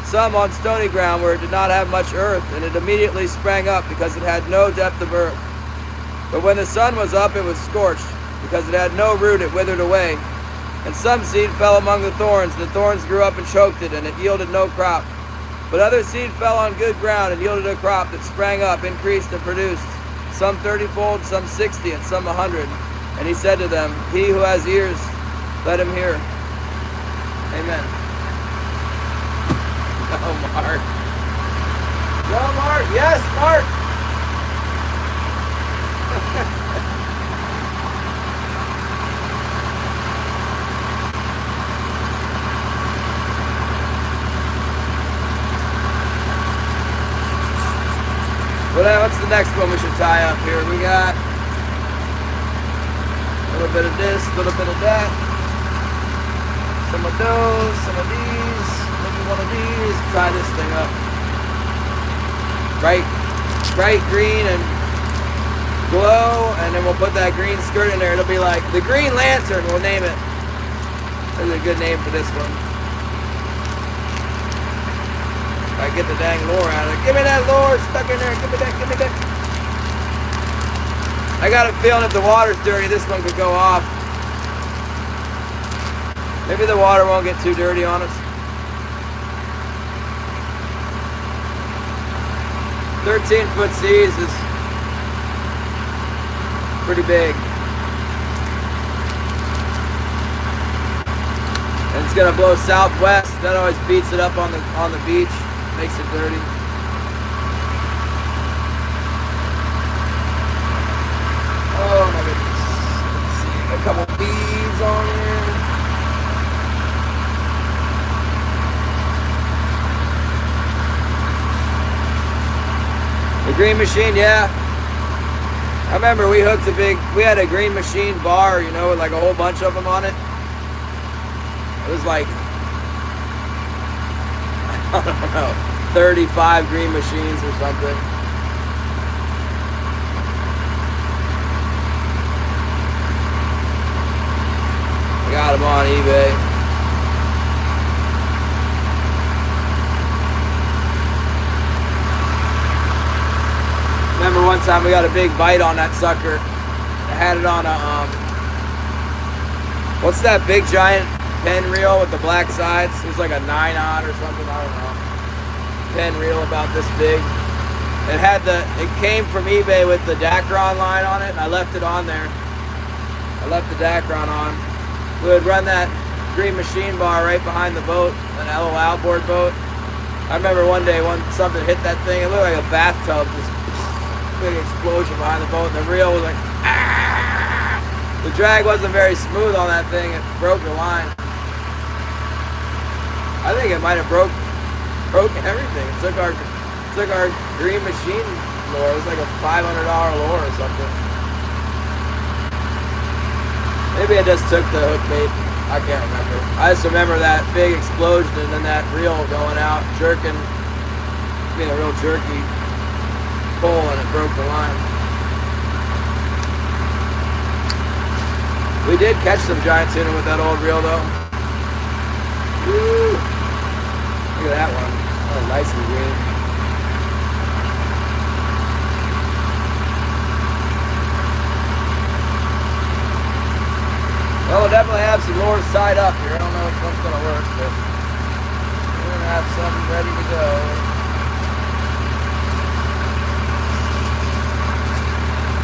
Some on stony ground where it did not have much earth, and it immediately sprang up because it had no depth of earth. But when the sun was up, it was scorched. Because it had no root, it withered away. And some seed fell among the thorns, and the thorns grew up and choked it, and it yielded no crop. But other seed fell on good ground, and yielded a crop that sprang up, increased, and produced, some 30-fold, some 60, and some 100. And he said to them, He who has ears, let him hear. Amen. Oh, Mark. Go, Mark. Yes, Mark. What's the next one we should tie up here? We got a little bit of this, a little bit of that. Some of those, some of these. Maybe one of these. Tie this thing up. Bright green and glow, and then we'll put that green skirt in there. It'll be like the Green Lantern, we'll name it. That's a good name for this one. I get the dang lure out of it. Give me that lure stuck in there. Give me that, give me that. I got a feeling if the water's dirty, this one could go off. Maybe the water won't get too dirty on us. 13-foot seas is pretty big. And it's gonna blow southwest. That always beats it up on the beach. Makes it dirty. Oh my goodness. Let's see. A couple beads on here. The green machine, yeah. I remember we had a green machine bar, you know, with like a whole bunch of them on it. It was like, I don't know, 35 green machines or something. I got them on eBay. Remember one time we got a big bite on that sucker. I had it on a, what's that big giant pen reel with the black sides? It was like a 9-aught or something, I don't know. Pen reel about this big. It came from eBay with the Dacron line on it, and I left it on there. I left the Dacron on. We would run that green machine bar right behind the boat, an LO outboard boat. I remember one day something hit that thing, it looked like a bathtub, this big explosion behind the boat, and the reel was like, ah! The drag wasn't very smooth on that thing, it broke the line. I think it might have broke everything. It took our green machine lure. It was like a $500 lure or something. Maybe I just took the hook bait. I can't remember. I just remember that big explosion and then that reel going out, jerking, being a real jerky pull, and it broke the line. We did catch some giant tuna with that old reel though. Woo! Look at that one. Oh, nice and green. Well, we'll definitely have some lures tied up here. I don't know which one's going to work, but we're going to have some ready to go.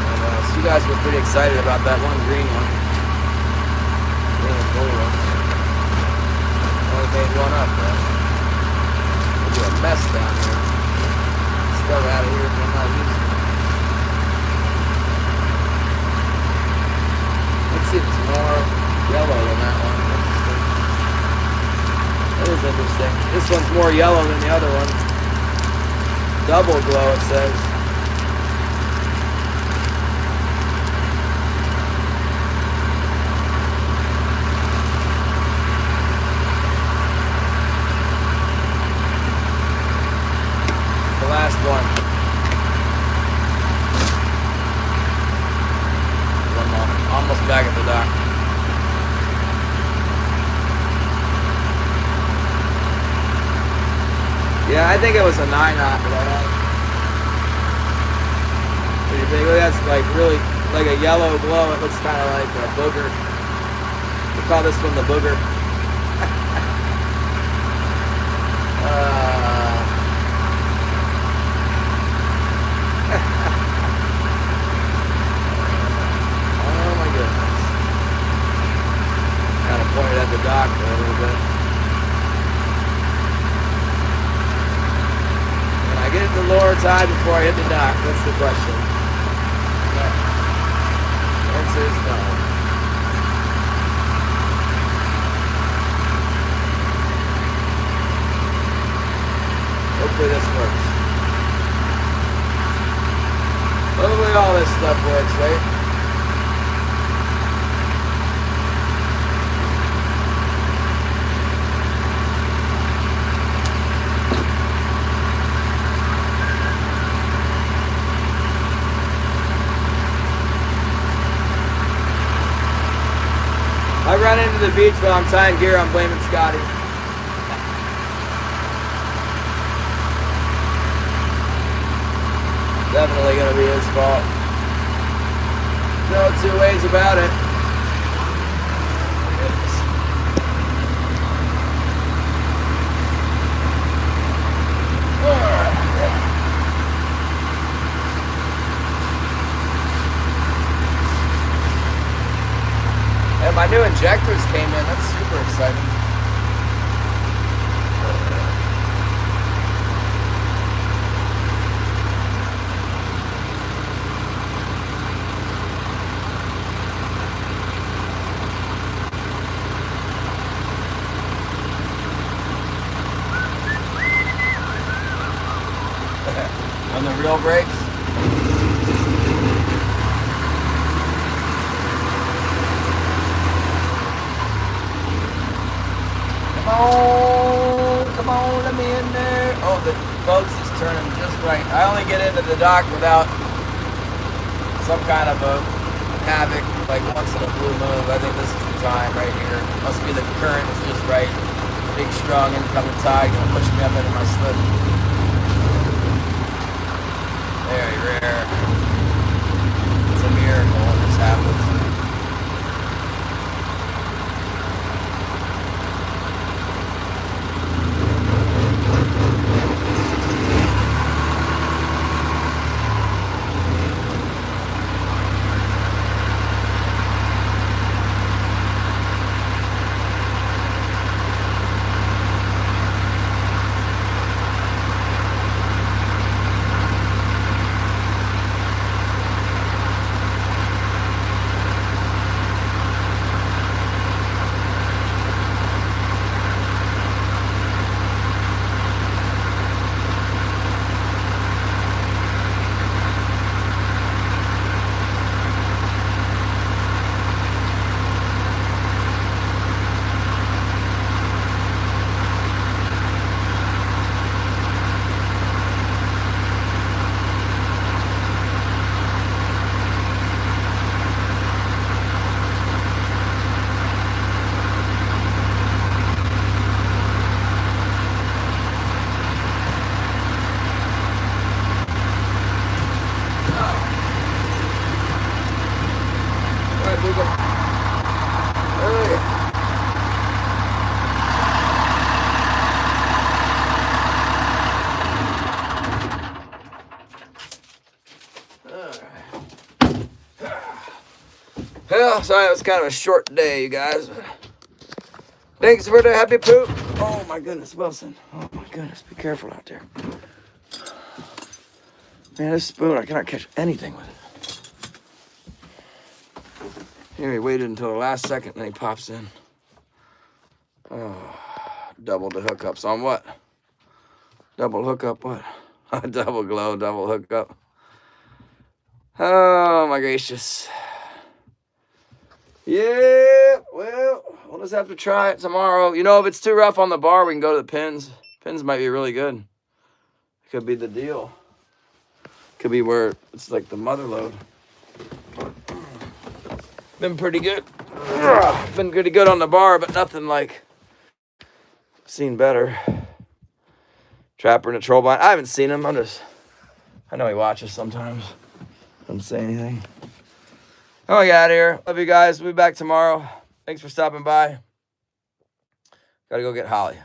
And, so you guys were pretty excited about that one green one. Really cool one. Only made one up, though. There'll be a mess down here. Stuff out of here if I'm not using it. Let's see if it's more yellow than that one. That is interesting. This one's more yellow than the other one. Double glow, it says. The last one. Almost back at the dock. Yeah, I think it was a 9/0 that I had. Pretty big. Look, that's like really like a yellow glow. It looks kind of like a booger. We call this one the booger. Pointed at the dock for a little bit. Can I get the lure tied before I hit the dock? That's the question. No. The answer is no. Hopefully this works. Hopefully all this stuff works, right? I run into the beach while I'm tying gear, I'm blaming Scotty. Definitely gonna be his fault. No two ways about it. And my new injectors came in. That's super exciting. When the reel breaks. Come on, let me in there. Oh, the boat's just turning just right. I only get into the dock without some kind of a havoc, like once in a blue moon. I think this is the time right here. Must be the current is just right. Big, strong incoming tide gonna push me up into my slip. Very rare. It's a miracle when this happens. speaking. Oh, yeah. Well, sorry, it was kind of a short day, you guys. Thanks for the happy poop. Oh my goodness, Wilson. Oh my goodness, be careful out there. Man, this spoon, I cannot catch anything with it. Here, he waited until the last second, and then he pops in. Oh, double the hookups on what? Double hookup what? Double glow, double hookup. Oh my gracious. Yeah, well, we'll just have to try it tomorrow. You know, if it's too rough on the bar, we can go to the pins. Pins might be really good. Could be the deal. Could be where it's like the mother load. Been pretty good. Been pretty good on the bar, but nothing like seen better. Trapper in a troll blind. I haven't seen him. I know he watches sometimes. Doesn't say anything. Oh, I got out of here. Love you guys. We'll be back tomorrow. Thanks for stopping by. Gotta go get Holly.